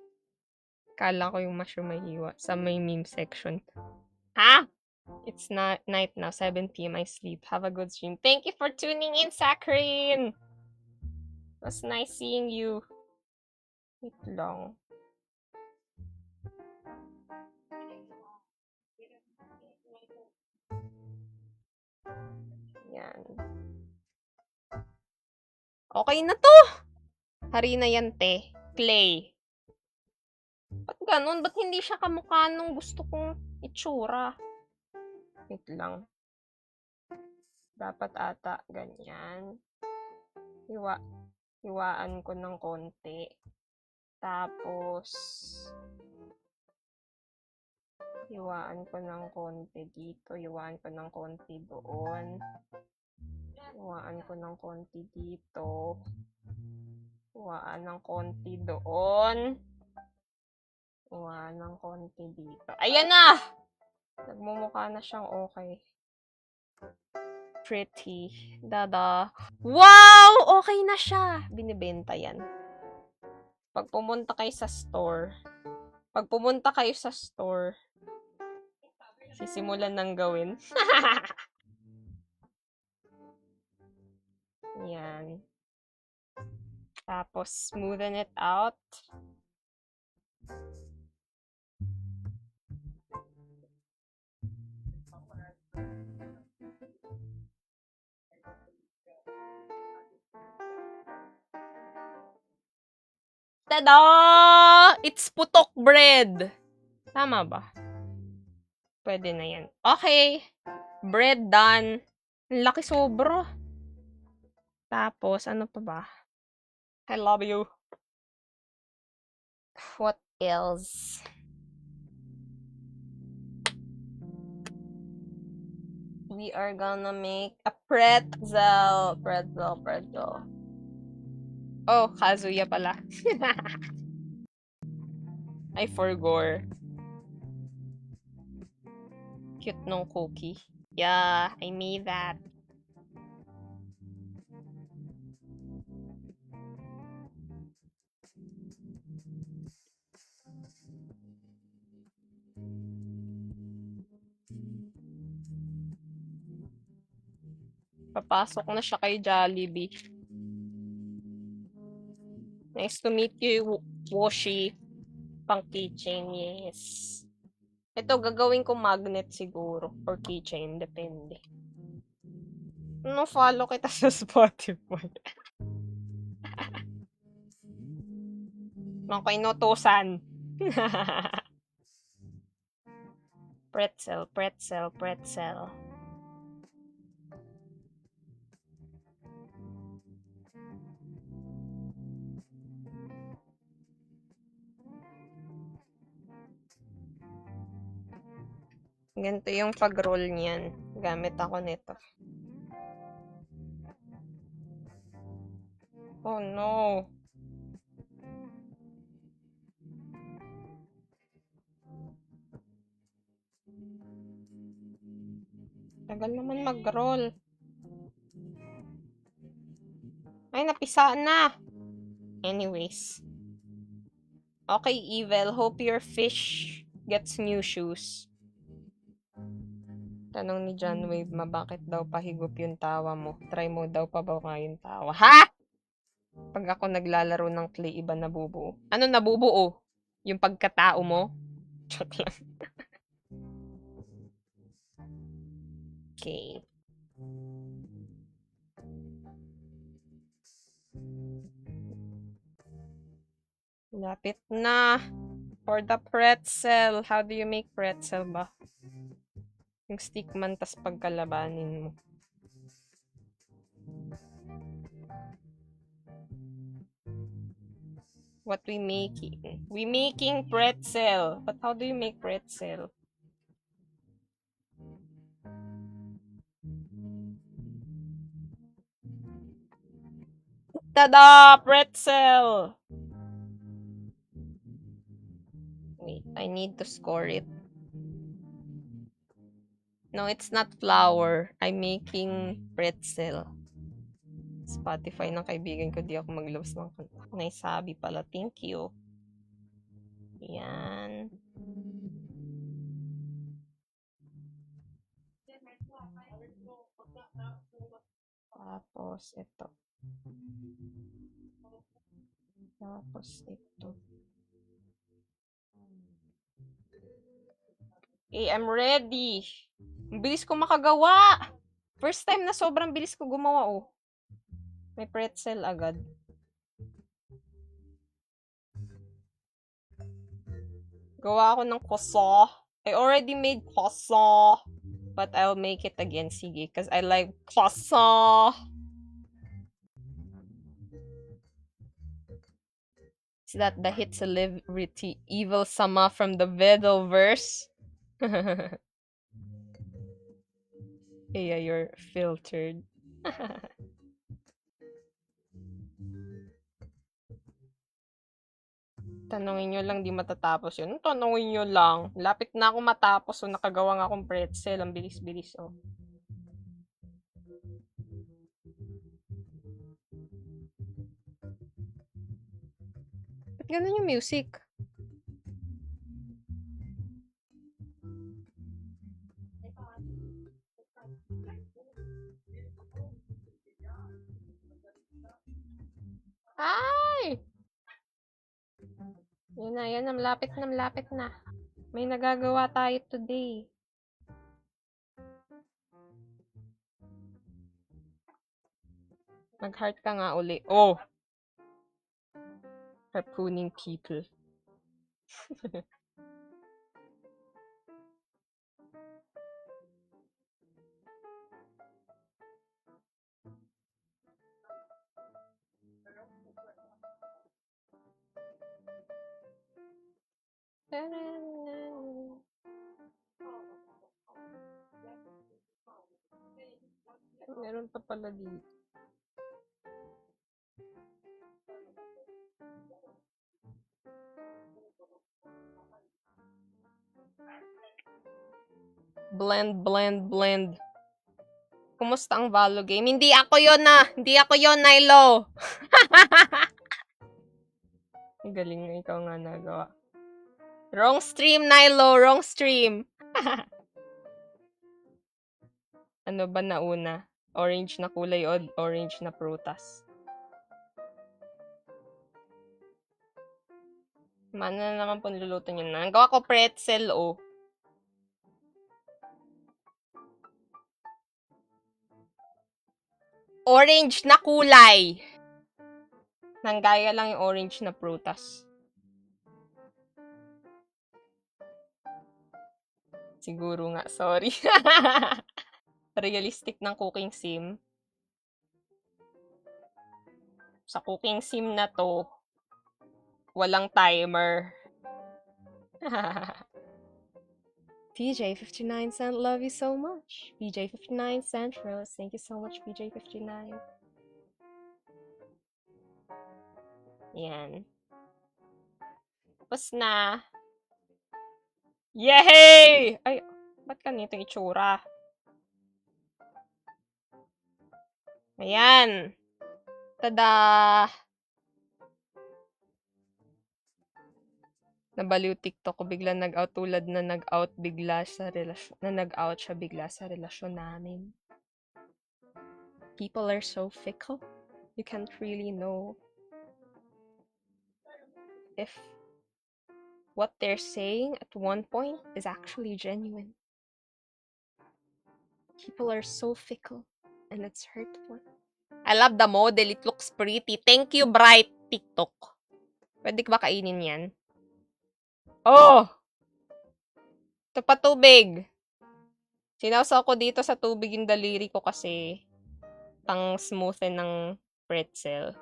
Kala ko yung mushroom mahiwa sa may meme section. Ha? It's not night now. 7 p.m. I sleep. Have a good stream. Thank you for tuning in, Saccharine. It was nice seeing you. Wait lang. Yan. Okay na to! Harina yan, te. Clay. Ba't ganun? Ba't hindi siya kamukha nung gusto kong itsura? Wait lang. Dapat ata ganyan. Hiwaan ko ng konti. Tapos, hiwaan ko ng konti dito. Hiwaan ko ng konti doon. Hiwaan ko ng konti dito. Hiwaan ng konti doon. Hiwaan ng konti dito. Ayan na! Nagmumukha na siyang okay. Pretty. Dada. Wow! Okay na siya! Binibenta yan. Pag pumunta kayo sa store, sisimulan ng gawin. Yan. Tapos, smoothen it out. Tada! It's putok bread. Tama ba? Pwede na yan. Okay. Bread done. Ang laki sobra. Tapos, ano pa ba? I love you. What else? We are gonna make a pretzel. Pretzel. Oh, Kazuya pala. I forgot. Cute nung cookie. Yeah, I made that. Papasok na siya kay Jollibee. Nice to meet you, Woshi. Pang keychain, yes. Ito, gagawin ko magnet siguro. Or keychain, depende. No, follow kita sa Spotify. Mga inutusan. Pretzel. Ganito yung pag-roll niyan. Gamit ako nito. Oh no. Tagal naman mag-roll. Ay, napisa na. Anyways. Okay, Evil. Hope your fish gets new shoes. Tanong ni John Wave bakit daw pahigop yung tawa mo? Try mo daw pa ba nga yung tawa? Ha? Pag ako naglalaro ng clay, iba nabubuo. Ano nabubuo? Yung pagkatao mo? Joke lang. Okay. Lapit na. For the pretzel. How do you make pretzel ba? Yung stick man, tas pagkalabanin mo. What we making? We making pretzel. But how do you make pretzel? Tada! Pretzel! Wait, I need to score it. No, it's not flour. I'm making pretzel. Spotify ng kaibigan ko, di ako maglabas ng kanta. Nice sabi pala. Thank you. Yan. Tapos, ito. Tapos, ito. Okay, I'm ready. Ang bilis ko makagawa. First time na sobrang bilis ko gumawa, oh. May pretzel agad. Gawa ako ng croissant. I already made croissant. But I'll make it again, sige. Because I like croissant. Is that the hit celebrity Evil Sama from the Vidalverse? Yeah, you're filtered. Tanungin nyo lang, di matatapos yun. Tanungin nyo lang. Lapit na ako matapos, so nakagawa nga akong pretzel. Ang bilis-bilis, oh. Ba't ganun yung music? Ay! Yan na, malapit na. May nagagawa tayo today. Mag-heart ka nga uli. Oh! Harpooning people. Meron pa pala dito. Blend, blend, blend. Kumusta ang Valo game? Hindi ako yon na. Hindi ako yon, Nilo. Galing na ikaw nga nagawa. Wrong stream, Nilo. Wrong stream. Ano ba nauna? Orange na kulay o orange na prutas? Mana na naman po niluluto niyo na. Gawa ko pretzel, oh. Orange na kulay. Nanggaya lang yung orange na prutas. Siguro nga, sorry. Realistic ng cooking sim. Sa cooking sim na to, walang timer. PJ59 Cent, love you so much. PJ59 Centros, thank you so much, PJ59. Yan. Tapos na. Yay! Ay, ba't ganito yung itsura? Ayan. Tada! Nabaliw TikTok ko bigla nag-out tulad na nag-out bigla sa relasyon, na nag-out siya bigla sa relasyon namin. People are so fickle. You can't really know if what they're saying at one point is actually genuine. People are so fickle and it's hurtful. I love the model. It looks pretty. Thank you, Bright TikTok. Pwede ba kainin yan? Oh! Ito pa tubig. Sinawsaw ko dito sa tubig yung daliri ko kasi pang smoothen ng pretzel.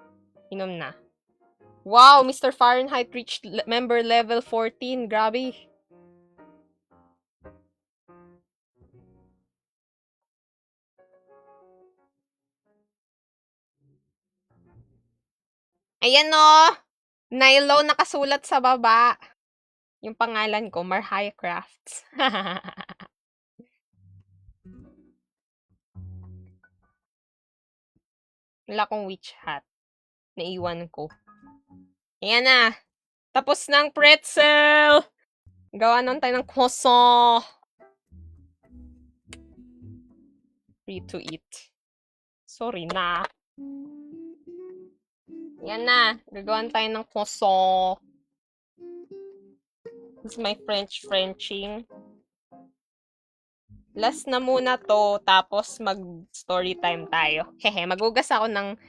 Inom na. Wow! Mr. Fahrenheit reached member level 14. Grabe. Ayan o! Nilo nakasulat sa baba. Yung pangalan ko, Marhaya Crafts. Wala akong witch hat. Naiwan ko. Ayan na. Tapos ng pretzel! Gawa nun tayo ng croissant. Free to eat. Sorry na. Yan na. Gagawan tayo ng croissant. This is my Frenching. Last na muna to, tapos mag-story time tayo. Hehe, magugas ako ng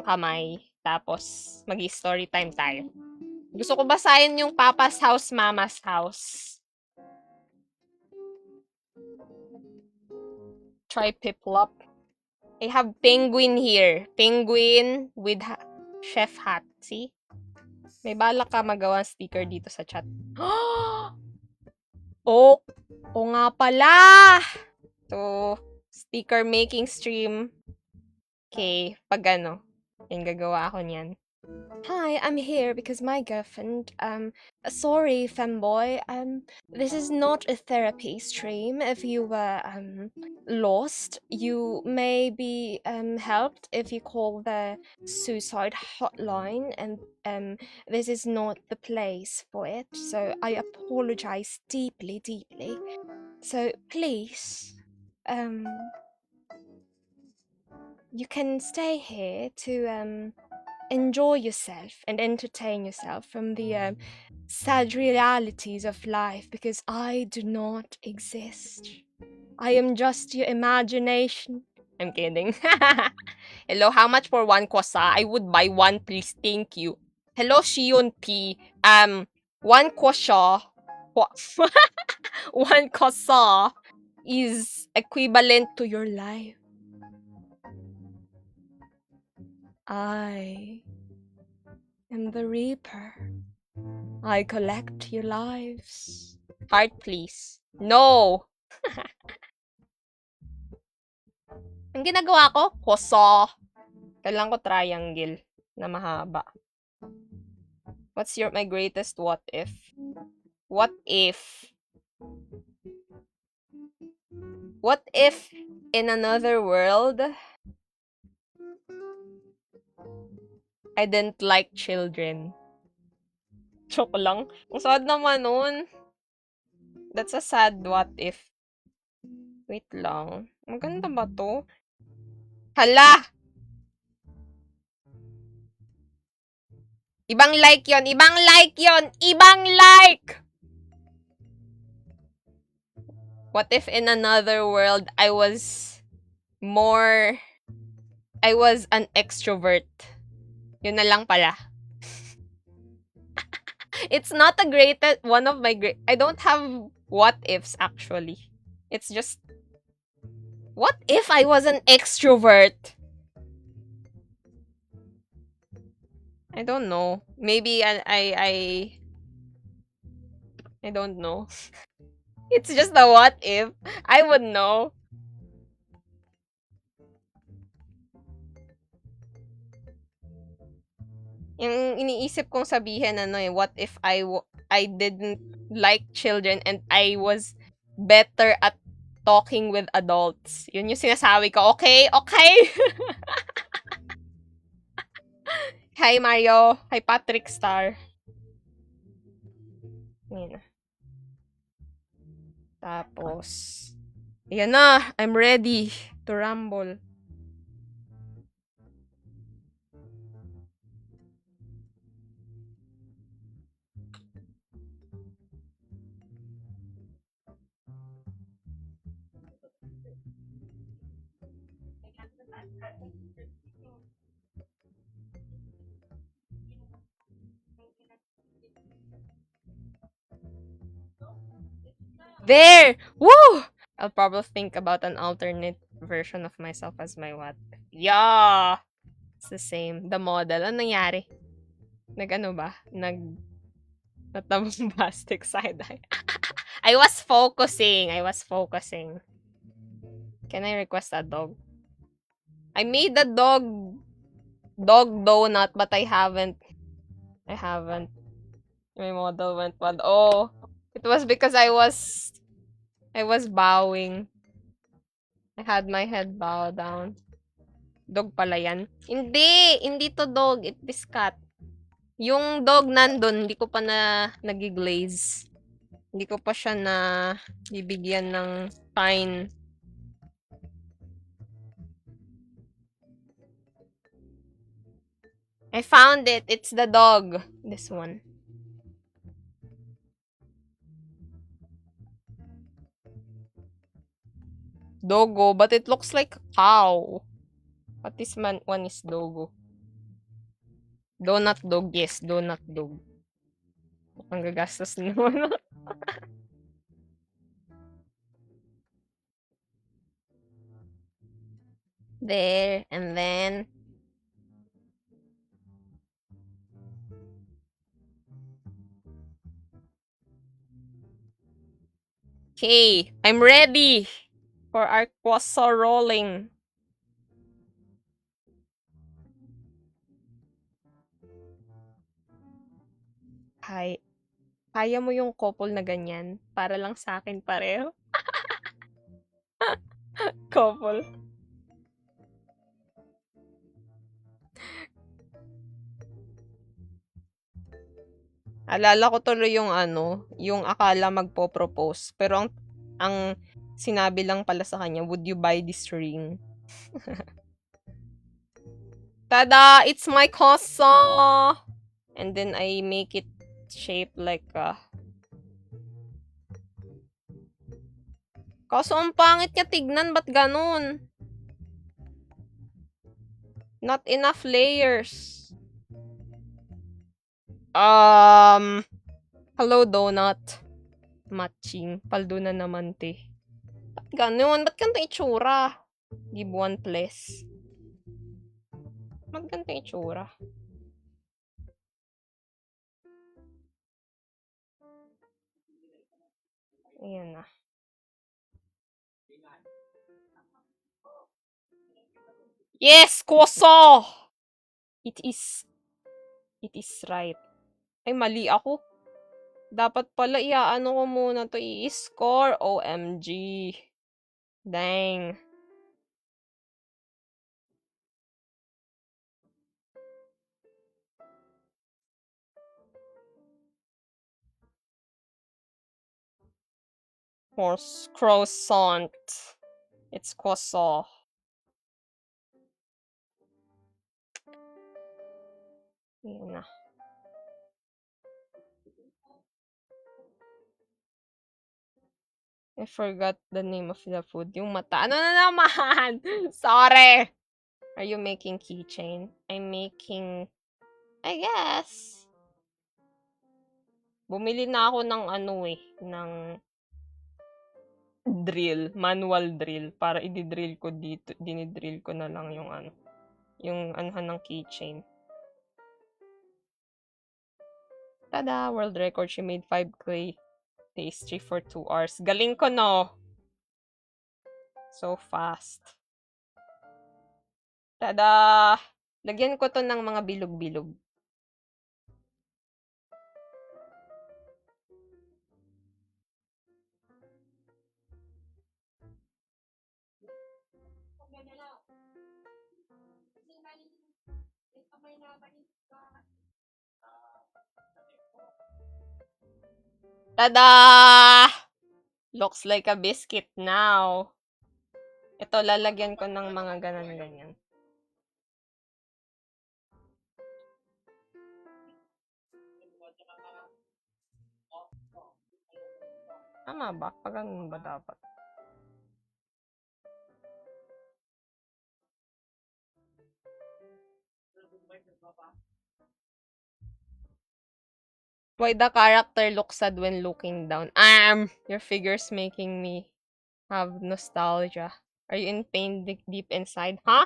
kamay, tapos mag-story time tayo. Gusto ko basahin yung Papa's House, Mama's House. Try Piplop. I have penguin here. Penguin with chef hat. See? May balak ka magawa sticker dito sa chat. Oh! O nga pala! So, sticker making stream. Okay, pag ano, yung gagawa ako niyan. Hi, I'm here because my girlfriend, sorry, femboy, this is not a therapy stream. If you were, lost, you may be, helped if you call the suicide hotline, and, this is not the place for it, so I apologize deeply, deeply. So, please, you can stay here to, enjoy yourself and entertain yourself from the sad realities of life, because I do not exist. I am just your imagination. I'm kidding. Hello, how much for one kwasa? I would buy one, please. Thank you. Hello, Shion P. One kwasa. One kwasa is equivalent to your life. I am the Reaper. I collect your lives. Heart, please. No! Ang ginagawa ko, koso. Kailangan ko triangle na mahaba. What's my greatest what if? What if? What if in another world, I didn't like children? Joke lang. Ang sad naman nun. That's a sad what if. Wait lang. Maganda ba to? Hala! Ibang like yon. Ibang like yon. Ibang like! What if in another world, I was an extrovert? Yun na lang pala. It's not a one of my great, I don't have what ifs actually. It's just, what if I was an extrovert? I don't know. Maybe I don't know. It's just a what if. I would know. Yung iniisip kong sabihin what if I didn't like children and I was better at talking with adults. Yun yung sinasabi ko. Okay? Okay? Hi Mario. Hi Patrick Star. Yan. Tapos, ayan na. I'm ready to rumble. There! Woo! I'll probably think about an alternate version of myself as my what? Yeah! It's the same. The model. Ano nangyari? Nag-ano ba? Natabombastic side eye. I was focusing. Can I request a dog? I made the dog donut, but I haven't. My model went bad. Oh, it was because I was bowing. I had my head bowed down. Dog pala yan. Hindi to dog. It is cat. Yung dog nandun, hindi ko pa na nag-glaze. Hindi ko pa siya na bibigyan ng fine. I found it. It's the dog. This one. Dogo, but it looks like a cow. But this one is dogo. Donut dog, yes. Donut dog. Ang gagastos naman. There, and then... Okay, I'm ready for our kwaso rolling. Kaya mo yung couple na ganyan? Para lang sa akin pareho? Couple. Alala ko tuloy yung yung akala magpo-propose. Pero ang sinabi lang pala sa kanya, would you buy this ring? Tada! It's my koso! And then I make it shaped like Kaso ang pangit niya tignan, ba't ganun? Not enough layers. Hello, donut. Matching. Paldo na naman, te. Ba't ganun? Ba't ganito itsura? Give one place. Ba't ganito itsura? Ayan na. Yes! Koso! It is right. Ay, mali ako. Dapat pala iaano ko muna to i-score. OMG. Dang. Horse croissant. It's koso. Ayan na. I forgot the name of the food. Yung mata. Ano na naman? Sorry. Are you making keychain? I'm making... I guess. Bumili na ako ng ano ng drill. Manual drill. Para i-drill ko dito. Dinidrill ko na lang yung ano. Yung anuhan ng keychain. Tada! World record. She made 5 clay pastry for 2 hours. Galing ko, no? So fast. Tada! Lagyan ko to ng mga bilog-bilog. Tada! Looks like a biscuit now. Ito, lalagyan ko ng mga ganan-ganyan. Tama ba? Pag ganun ba dapat? Why the character looks sad when looking down? Your figure's making me have nostalgia. Are you in pain deep inside? Huh?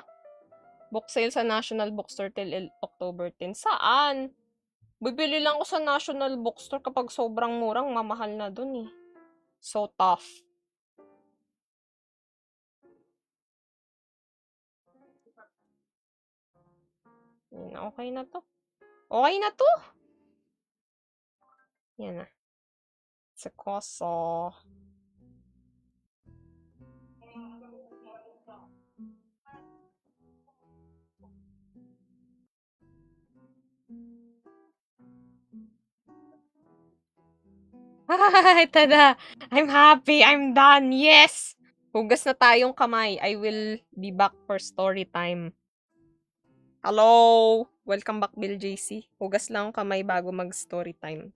Book sale sa National Bookstore till October 10. Saan? Bibili lang ako sa National Bookstore kapag sobrang murang, mamahal na dun eh. So tough. Okay na to. Okay na to! Yan na. Sa koso. Ay, tada! I'm happy! I'm done! Yes! Hugas na tayong kamay. I will be back for story time. Hello! Welcome back, Bill JC. Hugas lang ang kamay bago mag-story time.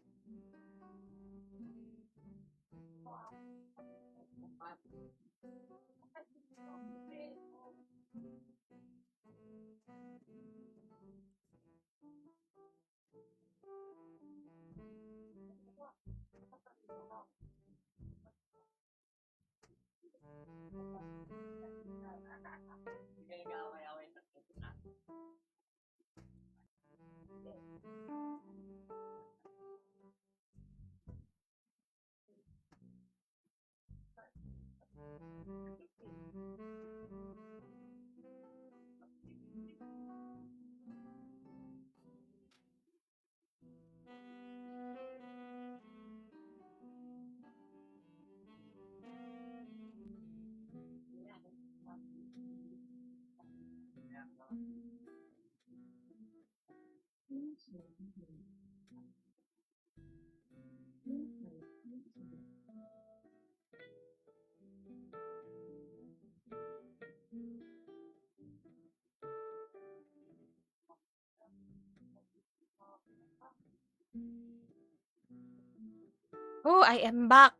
Oh, I am back!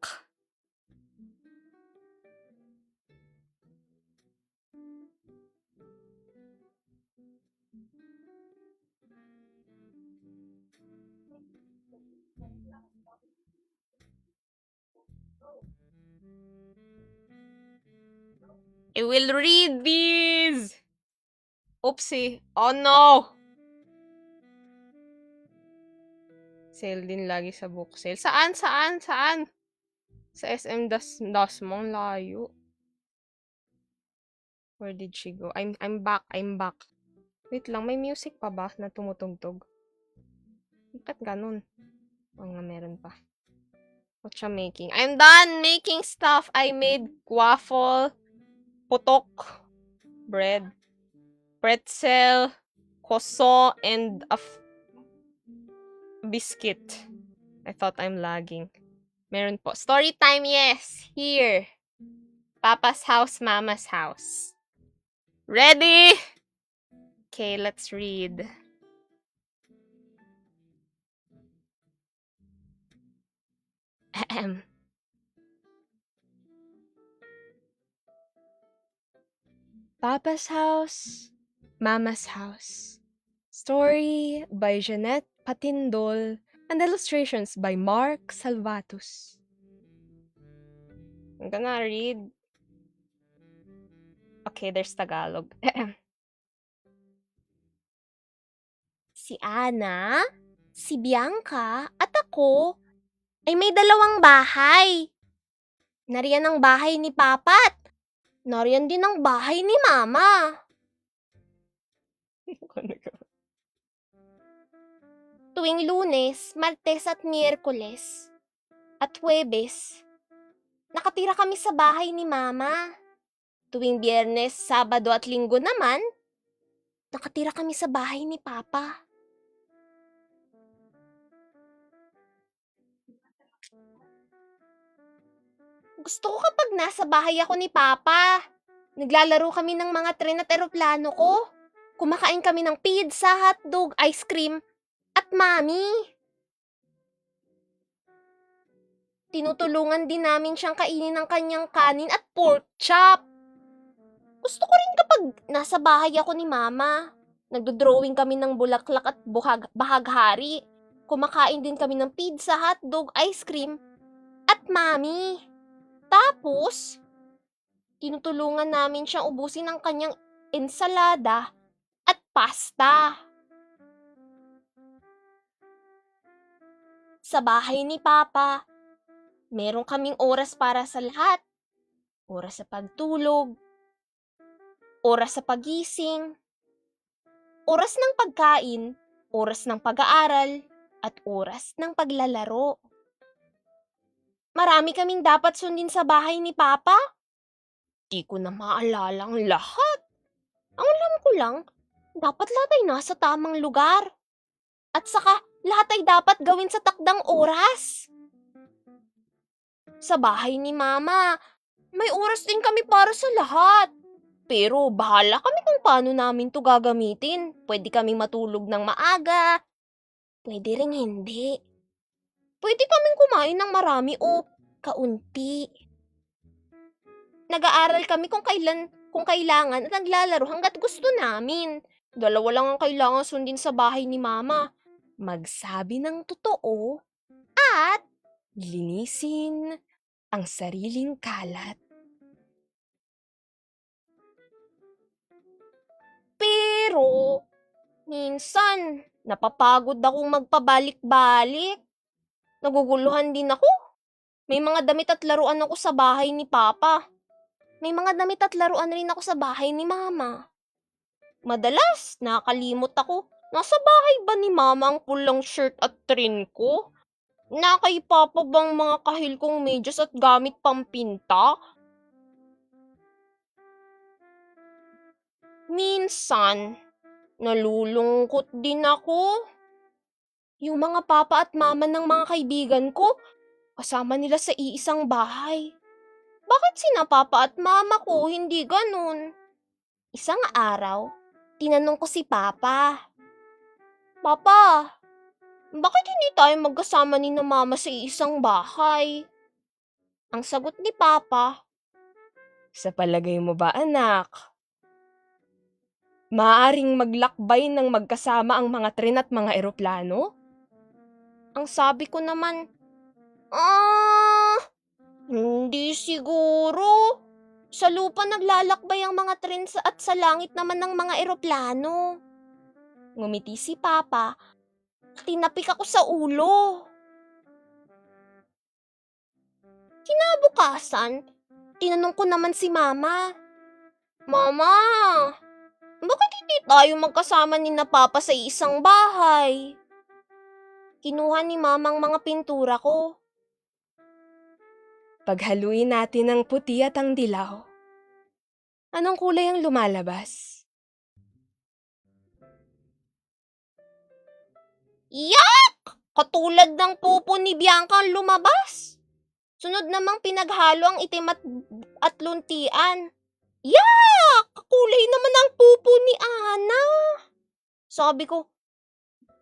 I will read these! Oopsie. Oh no! Sale din lagi sa book sale. Saan? Saan? Saan? Sa SM Dasma, ang layo. Where did she go? I'm back. Wait lang, may music pa ba na tumutugtog? Bakit ganun? Oo nga, meron pa. What siya making? I'm done making stuff. I made waffle, putok, bread, pretzel, croissant, and a biscuit. I thought I'm lagging. Meron po. Story time, yes! Here. Papa's house, Mama's house. Ready? Okay, let's read. Ahem. Papa's house, Mama's house. Story by Jeanette Patindol and illustrations by Mark Salvatus. I'm gonna read. Okay, there's Tagalog. Si Ana, si Bianca, at ako ay may dalawang bahay. Nariyan ang bahay ni Papat. Nariyan din ang bahay ni Mama. Tuwing Lunes, Martes at Miyerkules at Huwebes, nakatira kami sa bahay ni Mama. Tuwing Biyernes, Sabado at Linggo naman, nakatira kami sa bahay ni Papa. Gusto ko kapag nasa bahay ako ni Papa. Naglalaro kami ng mga tren at eroplano ko. Kumakain kami ng pizza, hotdog, ice cream, at mami. Tinutulungan din namin siyang kainin ng kanyang kanin at pork chop. Gusto ko rin kapag nasa bahay ako ni Mama. Nagdo-drawing kami ng bulaklak at bahaghari. Kumakain din kami ng pizza, hotdog, ice cream, at mami. Tapos, tinutulungan namin siyang ubusin ang kanyang ensalada at pasta. Sa bahay ni Papa, meron kaming oras para sa lahat. Oras sa pagtulog, oras sa pagising, oras ng pagkain, oras ng pag-aaral, at oras ng paglalaro. Marami kaming dapat sundin sa bahay ni Papa. Di ko na maalala ang lahat. Ang alam ko lang, dapat lahat ay nasa tamang lugar. At saka, lahat ay dapat gawin sa takdang oras. Sa bahay ni Mama, may oras din kami para sa lahat. Pero bahala kami kung paano namin to gagamitin. Pwede kaming matulog ng maaga. Pwede ring hindi. Pwede kaming kumain ng marami o kaunti. Nag-aaral kami kung kailangan at naglalaro hanggat gusto namin. Dalawa lang ang kailangan sundin sa bahay ni Mama. Magsabi ng totoo at linisin ang sariling kalat. Pero, minsan, napapagod akong magpabalik-balik. Naguguluhan din ako. May mga damit at laruan ako sa bahay ni Papa. May mga damit at laruan rin ako sa bahay ni Mama. Madalas, nakakalimot ako. Nasa bahay ba ni Mama ang pulang shirt at trin ko? Na kay Papa bang mga kahil kong medyas at gamit pampinta? Minsan, nalulungkot din ako. Yung mga papa at mama ng mga kaibigan ko, kasama nila sa iisang bahay. Bakit sina papa at mama ko hindi ganun? Isang araw, tinanong ko si Papa. Papa, bakit hindi tayo magkasama ni na mama sa iisang bahay? Ang sagot ni Papa, sa palagay mo ba anak? Maaring maglakbay ng magkasama ang mga tren at mga eroplano? Ang sabi ko naman, hindi siguro. Sa lupa naglalakbay ang mga tren at sa langit naman ng mga eroplano. Ngumiti si Papa. Tinapik ako sa ulo. Kinabukasan, tinanong ko naman si Mama, Mama, bakit hindi tayo magkasama ni na Papa sa isang bahay? Kinuha ni Mama ang mga pintura ko. Paghaluin natin ang puti at ang dilaw. Anong kulay ang lumalabas? Yak! Katulad ng pupo ni Bianca ang lumabas. Sunod namang pinaghalo ang itim at luntian. Yak! Kakulay naman ang pupo ni Ana. Sabi ko,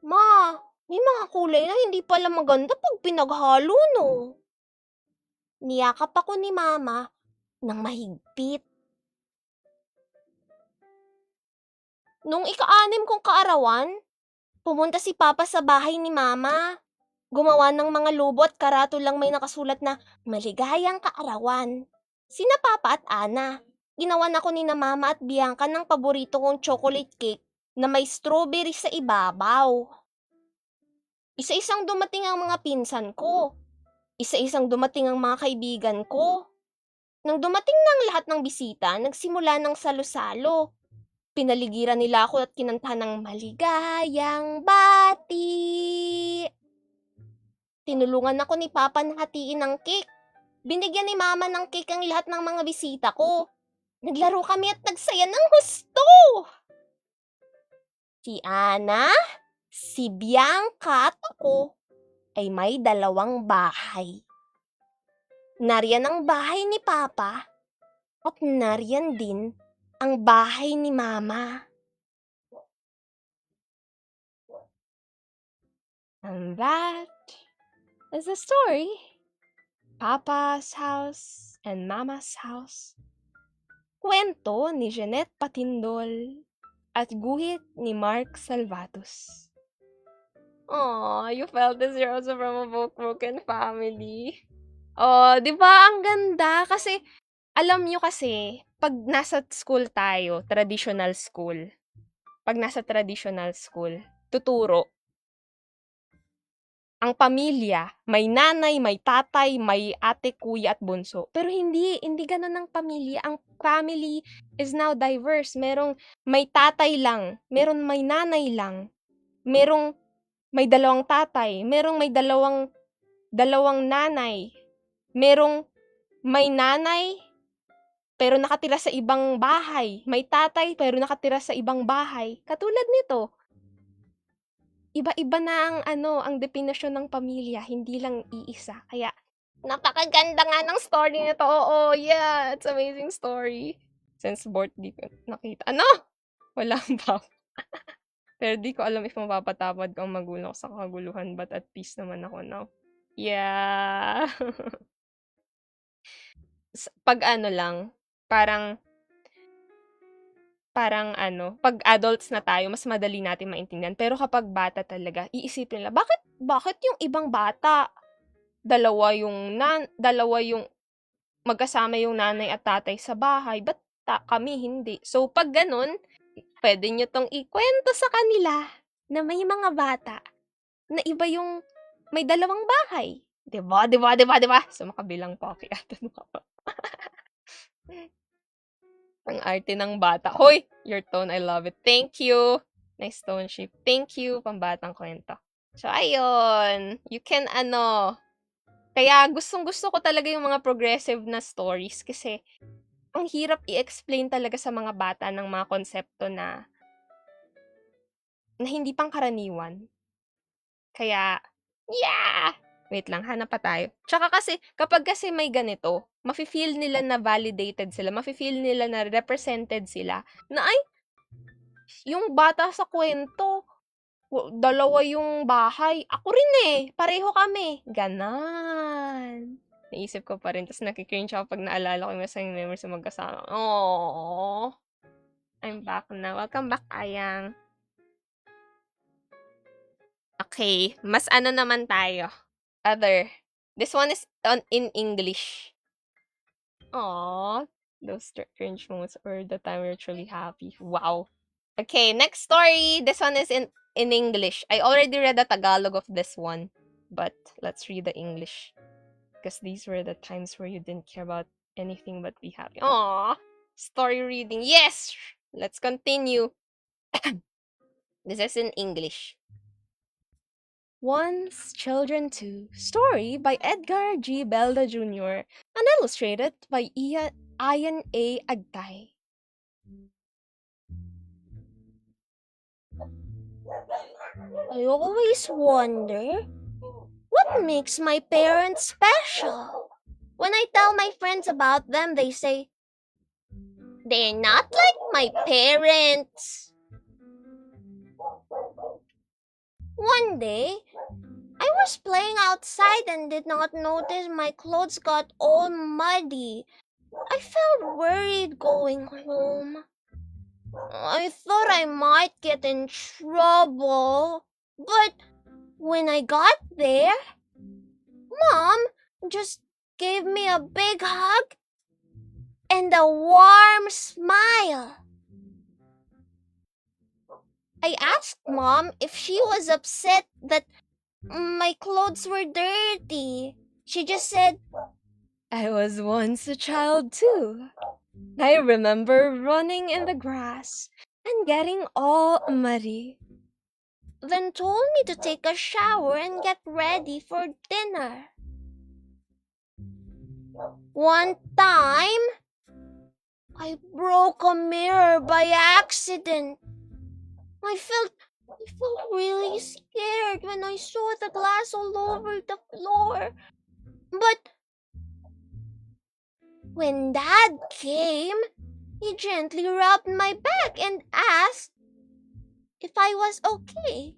Ma, may mga kulay na hindi pala maganda pag pinaghalo, no? Niyakap ako ni Mama ng mahigpit. Nung ika-6 kong kaarawan, pumunta si Papa sa bahay ni Mama. Gumawa ng mga lobo at karatulang may nakasulat na maligayang kaarawan. Sina Papa at Ana. Ginawan ako ni na Mama at Bianca ng paborito kong chocolate cake na may strawberry sa ibabaw. Isa-isang dumating ang mga pinsan ko. Isa-isang dumating ang mga kaibigan ko. Nang dumating ng lahat ng bisita, nagsimula ng salo-salo. Pinaligiran nila ako at kinantahan ng maligayang bati. Tinulungan ako ni Papa na hatiin ng cake. Binigyan ni Mama ng cake ang lahat ng mga bisita ko. Naglaro kami at nagsaya ng husto. Si Ana, si Bianca at ako ay may 2 bahay. Nariyan ang bahay ni Papa at nariyan din ang bahay ni Mama. And that is the story. Papa's House and Mama's House. Kwento ni Jeanette Patindol at guhit ni Mark Salvatos. Aw, you felt this you're also from a broken family. Oh, di ba ang ganda? Kasi, alam nyo kasi, pag nasa school tayo, traditional school, tuturo, ang pamilya, may nanay, may tatay, may ate, kuya at bunso. Pero hindi ganun ang pamilya. Ang family is now diverse. May tatay lang, may nanay lang, may 2 tatay, may dalawang nanay, may nanay, pero nakatira sa ibang bahay. May tatay, pero nakatira sa ibang bahay. Katulad nito, iba-iba na ang definisyon ng pamilya, hindi lang iisa. Kaya, napakaganda nga ng story nito. Oo, yeah, it's amazing story. Since birth, di ko nakita. Ano? Wala pa. Pero di ko alam if mapapatawad ko ang magulang ko sa kaguluhan, but at peace naman ako now. Yeah. Pag lang, parang pag adults na tayo, mas madali natin maintindihan. Pero kapag bata talaga, iisipin nila, bakit yung ibang bata, dalawa yung magkasama yung nanay at tatay sa bahay, ba't kami hindi? So, pag ganun, pwede nyo tong ikwento sa kanila na may mga bata na iba yung may 2 bahay. Diba? So, makabilang pocket. Ang arte ng bata. Hoy! Your tone, I love it. Thank you! Nice tone shift. Thank you, pambatang kwento. So, ayun. You can, kaya gustong-gusto ko talaga yung mga progressive na stories kasi ang hirap i-explain talaga sa mga bata ng mga konsepto na hindi pangkaraniwan. Kaya, yeah! Wait lang, hanap pa tayo. Tsaka kapag may ganito, mafe-feel nila na validated sila, mafe-feel nila na represented sila, na ay, yung bata sa kwento, 2 yung bahay. Ako rin pareho kami. Ganon. Naisip ko pa rin, tapos nakikringe ako pag naalala ko yung masayang memories sa magkasama. Aww. I'm back na. Welcome back, Ayang. Okay, mas naman tayo. Other. This one is in English. Aww. Those cringe moments or the time we're truly happy. Wow. Okay, next story. This one is in English. I already read the Tagalog of this one. But let's read the English. because these were the times where you didn't care about anything but be happy. Aww, story reading. Yes, let's continue. This is in English. Once Children Too, story by Edgar G. Belda Jr. and illustrated by Ian A. Agtay. I always wonder what makes my parents special. When I tell my friends about them, they say, they're not like my parents. One day, I was playing outside and did not notice my clothes got all muddy. I felt worried going home. I thought I might get in trouble. But when I got there, Mom just gave me a big hug and a warm smile. I asked Mom if she was upset that my clothes were dirty. She just said, I was once a child too. I remember running in the grass and getting all muddy. then told me to take a shower and get ready for dinner. One time, I broke a mirror by accident. I felt really scared when I saw the glass all over the floor. But when Dad came, he gently rubbed my back and asked if I was okay.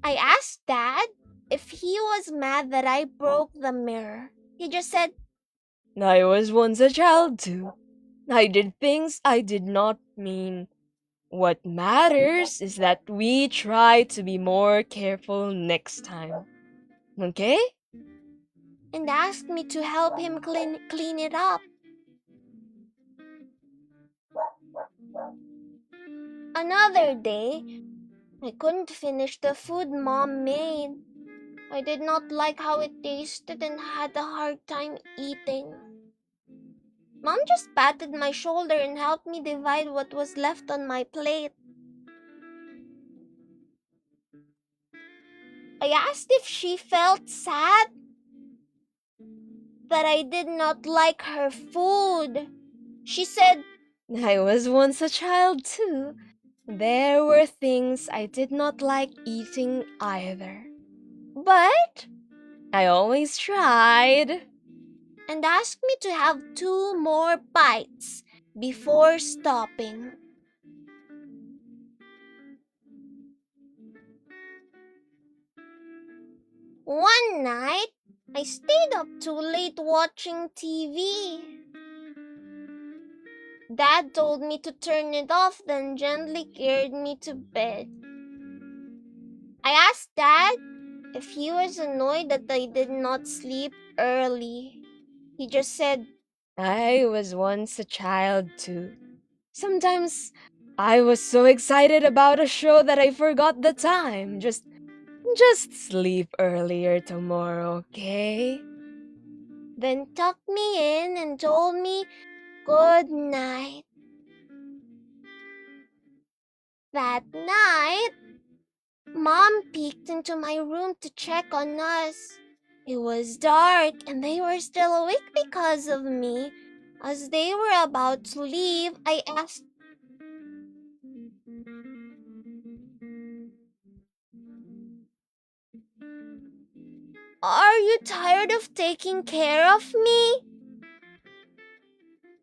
I asked Dad if he was mad that I broke the mirror. He just said, I was once a child too. I did things I did not mean. What matters is that we try to be more careful next time. Okay? and asked me to help him clean it up. Another day, I couldn't finish the food Mom made. I did not like how it tasted and had a hard time eating. Mom just patted my shoulder and helped me divide what was left on my plate. I asked if she felt sad that I did not like her food. She said, I was once a child too. There were things I did not like eating either. But I always tried. and asked me to have 2 more bites before stopping. One night, I stayed up too late watching TV. Dad told me to turn it off, then gently carried me to bed. I asked Dad if he was annoyed that I did not sleep early. He just said, I was once a child too. Sometimes I was so excited about a show that I forgot the time. Just sleep earlier tomorrow, okay? then tucked me in and told me good night. That night, Mom peeked into my room to check on us. It was dark and they were still awake because of me. As they were about to leave, I asked, "Are you tired of taking care of me?"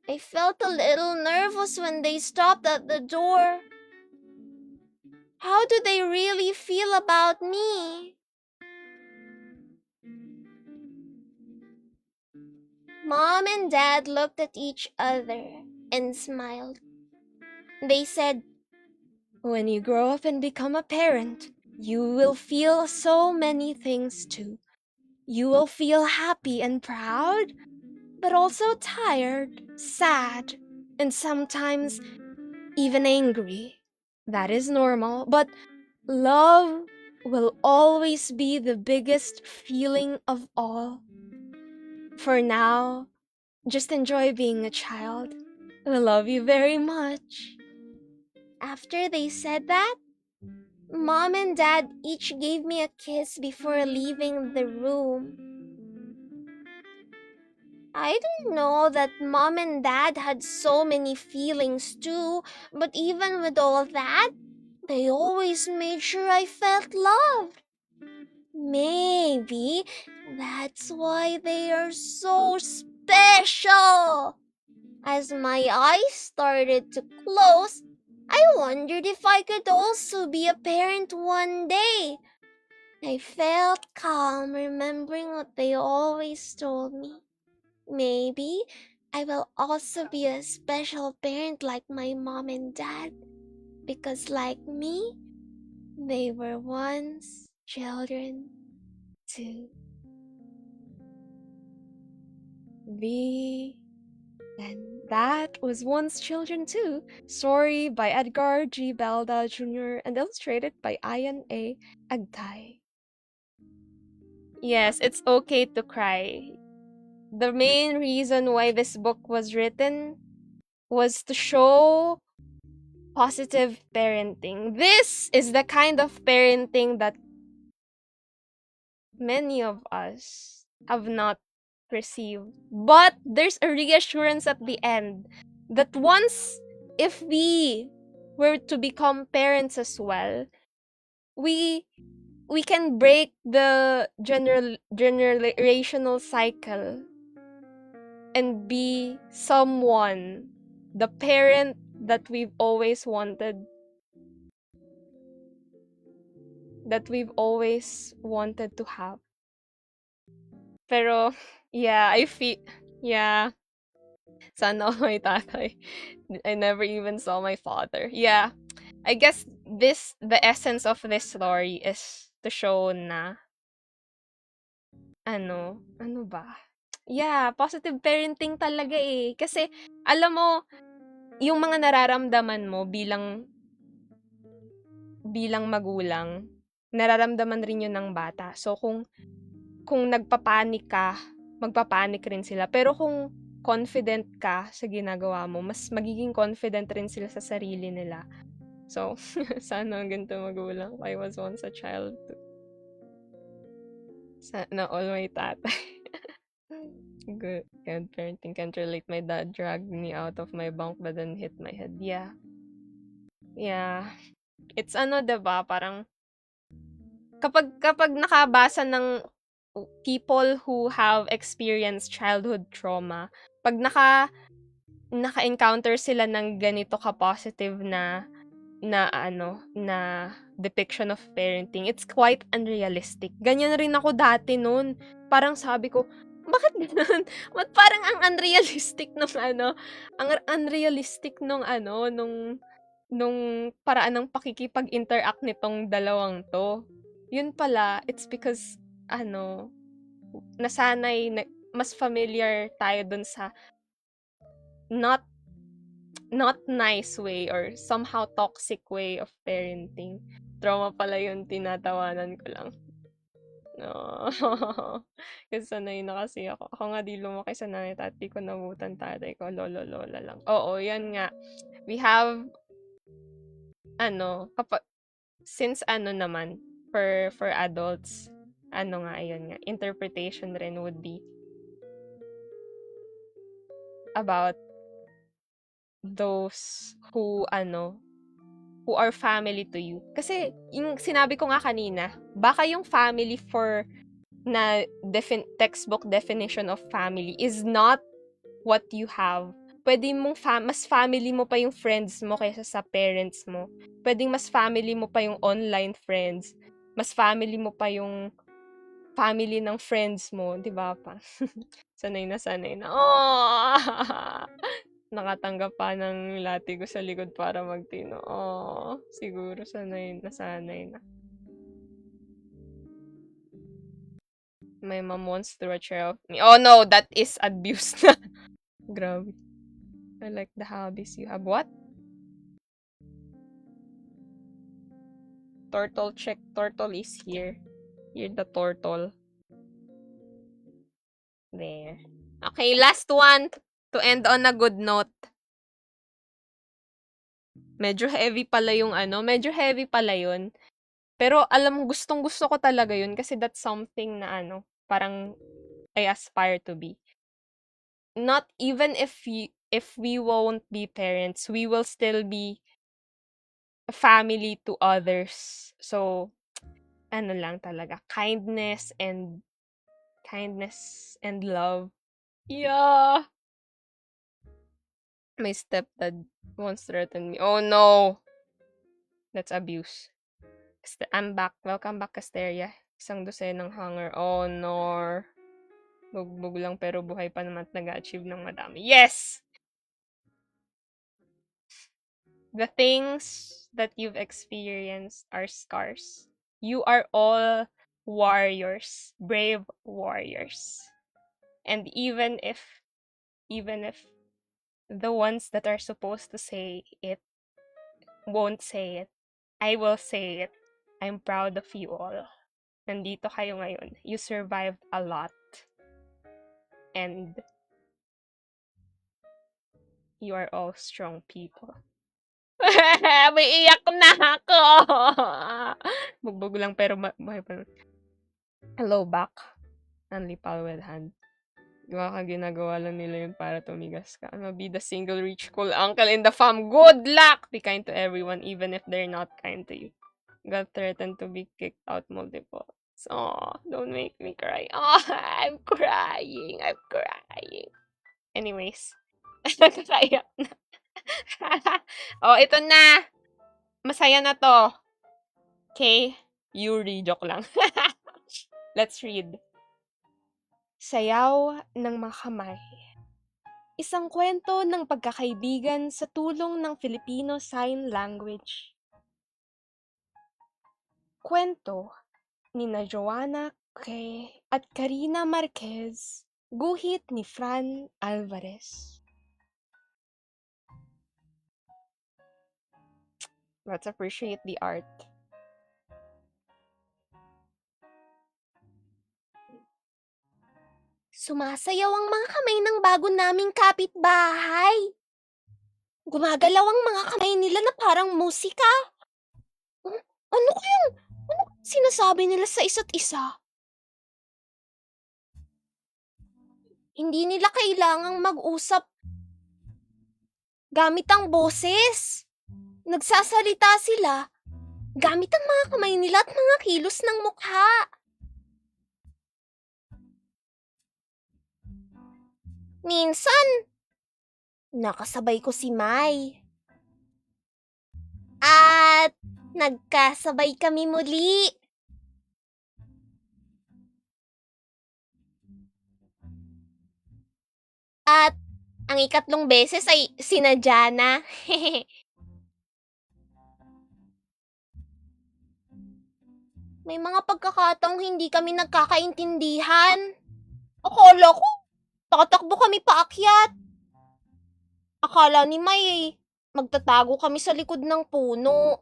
I felt a little nervous when they stopped at the door. How do they really feel about me? Mom and Dad looked at each other and smiled. They said, When you grow up and become a parent, you will feel so many things too. You will feel happy and proud, but also tired, sad, and sometimes even angry. That is normal, but love will always be the biggest feeling of all. For now, just enjoy being a child. We love you very much." After they said that, Mom and Dad each gave me a kiss before leaving the room. I don't know that Mom and Dad had so many feelings too, but even with all that, they always made sure I felt loved. Maybe that's why they are so special. As my eyes started to close, I wondered if I could also be a parent one day. I felt calm remembering what they always told me. Maybe I will also be a special parent like my mom and dad, because like me, they were once children too. The And that was Once Children Too, story by Edgar G. Belda Jr. and illustrated by Ian A. Agtay. Yes, it's okay to cry. The main reason why this book was written was to show positive parenting. This is the kind of parenting that many of us have not received. But there's a reassurance at the end that once, if we were to become parents as well, we we can break the generational cycle and be someone, the parent that we've always wanted to have. Pero yeah, yeah, sana all my tatay. I never even saw my father. Yeah, I guess the essence of this story is to show na, ano ba? Yeah, positive parenting talaga eh. Kasi, alam mo, yung mga nararamdaman mo bilang magulang, nararamdaman rin yun ng bata. So, kung nagpapanik ka, magpapanik rin sila. Pero kung confident ka sa ginagawa mo, mas magiging confident rin sila sa sarili nila. So, sana ang ganito magulang. I was once a child too. Sana all my tatay. Good parenting, can't relate. My dad dragged me out of my bunk but then hit my head. Yeah. Yeah. It's diba, parang kapag nakabasa ng people who have experienced childhood trauma, pag naka-encounter sila ng ganito ka-positive na depiction of parenting, it's quite unrealistic. Ganyan rin ako dati noon. Parang sabi ko, bakit ganun? Ba't parang ang unrealistic nung paraan ng pakikipag-interact nitong dalawang 'to. Yun pala, it's because nasanay na mas familiar tayo dun sa not not nice way or somehow toxic way of parenting. Trauma pala yun, tinatawanan ko lang. No. Kasi sanay na kasi ako. Ako nga di lumaki sa nanay at di ko nabutan tatay ko. Lolo-lola lang. Oo, yan nga. We have, kapag, since naman, for adults, ayun nga, interpretation rin would be about those who are family to you. Kasi, yung sinabi ko nga kanina, baka yung family na textbook definition of family is not what you have. Pwede mong mas family mo pa yung friends mo kaysa sa parents mo. Pwedeng mas family mo pa yung online friends. Mas family mo pa yung family ng friends mo, 'di ba pa? Sanay na sanay na. Oh! Nakatanggap pa ng latigo sa likod para magtino. Oh, siguro sanay na sanay na. My mom wants to throw a chair of me. Oh no, that is abuse na. Grabe. I like the hobbies you have. What? Turtle check. Turtle is here. Here the turtle. There. Okay, last one to end on a good note. Medyo heavy pala yung medyo heavy pala yun. Pero alam mo, gustong-gusto ko talaga yun kasi that's something na parang I aspire to be. Not even if we won't be parents, we will still be a family to others. So, ano lang talaga, kindness and love. Yeah. My stepdad once threatened me. Oh no! That's abuse. I'm back. Welcome back, Casteria. Isang dosenang hanger. Oh no. Bugbog lang pero buhay pa naman at nag-achieve ng madami. Yes! The things that you've experienced are scars. You are all warriors. Brave warriors. And even if the ones that are supposed to say it won't say it, I will say it. I'm proud of you all. Nandito kayo ngayon. You survived a lot. And you are all strong people. May iyak na ako! Bugbog lang pero buhay pa. Hello back. Only pal with hand. Baka ginagawa lang nila yun para tumigas ka. I'ma be the single rich cool uncle in the fam. Good luck! Be kind to everyone even if they're not kind to you. Got threatened to be kicked out multiple. Oh, don't make me cry. Oh, I'm crying. Anyways. Nagkakayak na. Oh, ito na. Masaya na to. Okay? Yuri, joke lang. Let's read. Sayaw ng mga kamay. Isang kwento ng pagkakaibigan sa tulong ng Filipino Sign Language. Kwento nina Joanna K. at Karina Marquez, guhit ni Fran Alvarez. Let's appreciate the art. Sumasayaw ang mga kamay ng bago naming kapitbahay. Gumagalaw ang mga kamay nila na parang musika. Ano sinasabi nila sa isa't isa? Hindi nila kailangang mag-usap gamit ang boses. Nagsasalita sila gamit ang mga kamay nila at mga kilos ng mukha. Minsan, nakasabay ko si Mai. At nagkasabay kami muli. At ang ikatlong beses ay sinadya na. May mga pagkakataong hindi kami nagkakaintindihan. Akala ko, tatakbo kami paakyat. Akala ni May, magtatago kami sa likod ng puno.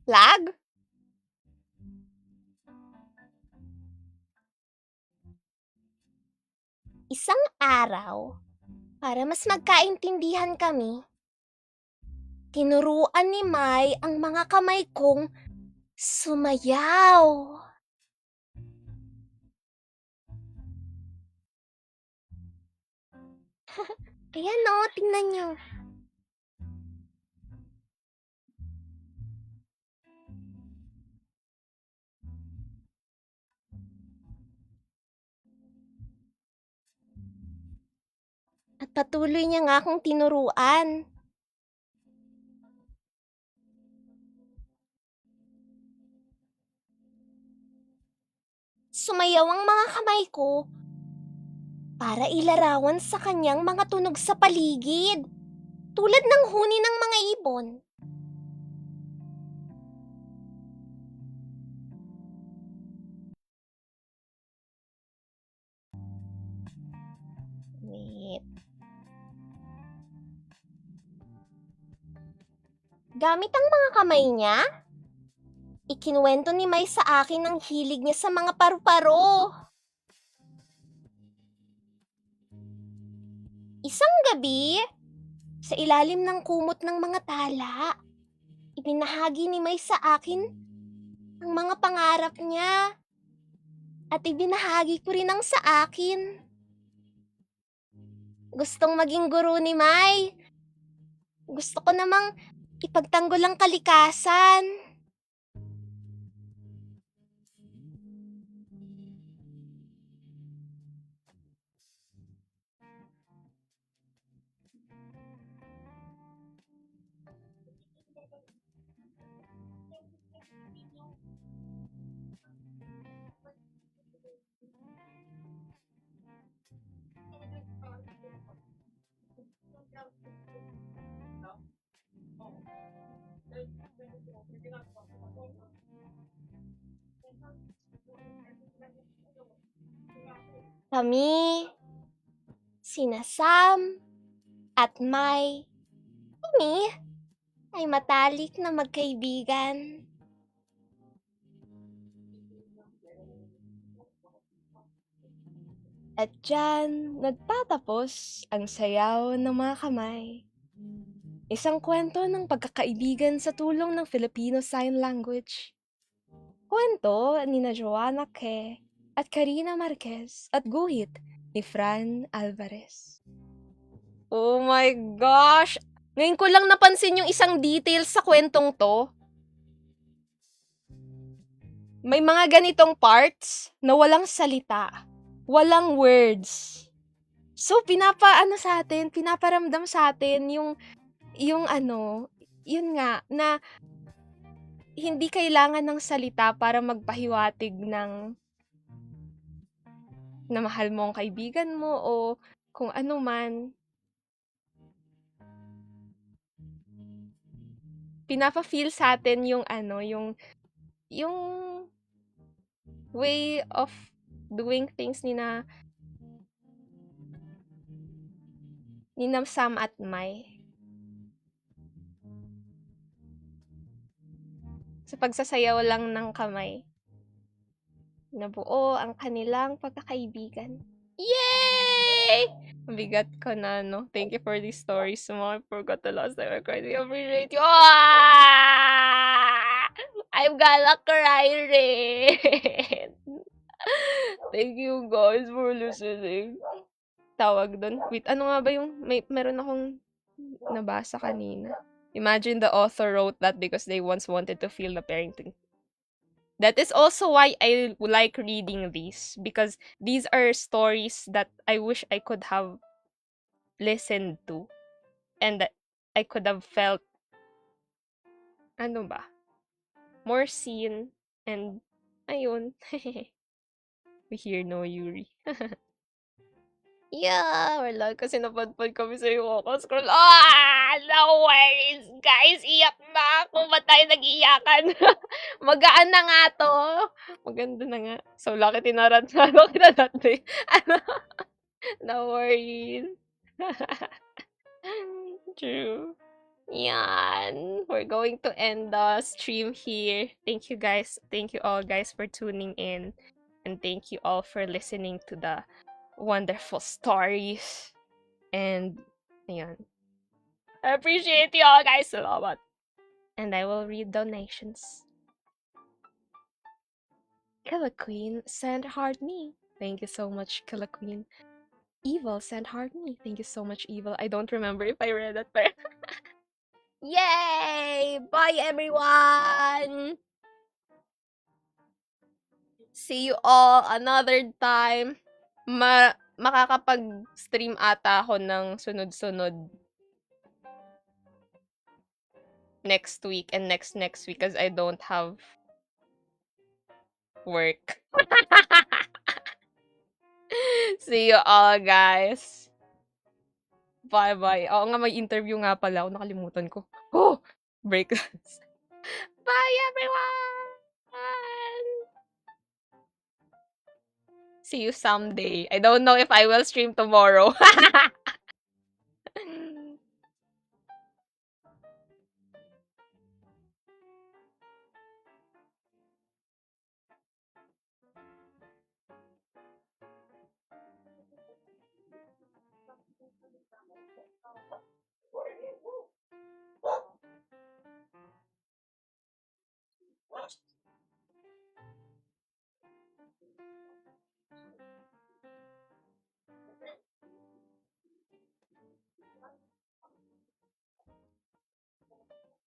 Lag? Isang araw, para mas magkaintindihan kami, tinuruan ni May ang mga kamay kong sumayaw. Ayan o, tingnan nyo. At patuloy niya nga akong tinuruan. Sumayaw ang mga kamay ko para ilarawan sa kanyang mga tunog sa paligid, tulad ng huni ng mga ibon. Wait. Gamit ang mga kamay niya, Ikinuwento ni Mai sa akin ang hilig niya sa mga paru-paro. Isang gabi, sa ilalim ng kumot ng mga tala, ibinahagi ni Mai sa akin ang mga pangarap niya. At ibinahagi ko rin ang sa akin. Gustong maging guro ni Mai. Gusto ko namang ipagtanggol ang kalikasan. Kami, sina Sam at Mai, kami ay matalik na magkaibigan. At diyan, nagtatapos ang sayaw ng mga kamay. Isang kwento ng pagkakaibigan sa tulong ng Filipino Sign Language. Kwento ni na Joanna Ke at Karina Marquez at guhit ni Fran Alvarez. Oh my gosh! Ngayon ko lang napansin yung isang detail sa kwentong to. May mga ganitong parts na walang salita. Walang words. So, pinaparamdam sa atin yung ano, yun nga, na hindi kailangan ng salita para magpahiwatig ng na mahal mo ang kaibigan mo o kung ano man. Pinapa-feel sa atin yung way of doing things ni na Sam at Mai. Sa pagsasayaw lang ng kamay. Nabuo ang kanilang pagkakaibigan. Yay! Mabigat ko na, no? Thank you for these stories. I forgot the last time I cried. I appreciate you. I'm gonna cry rin. Thank you guys for listening. Tawag doon. Wait, ano nga ba yung meron akong nabasa kanina. Imagine the author wrote that because they once wanted to feel the parenting. That is also why I like reading these, because these are stories that I wish I could have listened to and that I could have felt more seen, and ayun. We hear no Yuri. Yeah, we're like kasi napadpad kami sa iyo. Scroll. No worries, guys. Iyak na ako. Ba't tayo nag-iyakan? Magaan na nga to. Maganda na nga. So, lucky tinarat na. Lucky na natin. No worries. True. Yan. We're going to end the stream here. Thank you guys. Thank you all guys for tuning in. And thank you all for listening to the wonderful stories. And, ayan. I appreciate you all guys. Salamat. And I will read donations. Killer Queen sent heart me. Thank you so much, Killer Queen. Evil sent heart me. Thank you so much, Evil. I don't remember if I read that, but yay! Bye, everyone! See you all another time. Makakapag-stream ata ako ng sunod-sunod next week and next week because I don't have work. See you all, guys. Bye-bye. Oo nga, may interview nga pala ako. Nakalimutan ko. Oh! Break. Bye, everyone! See you someday. I don't know if I will stream tomorrow.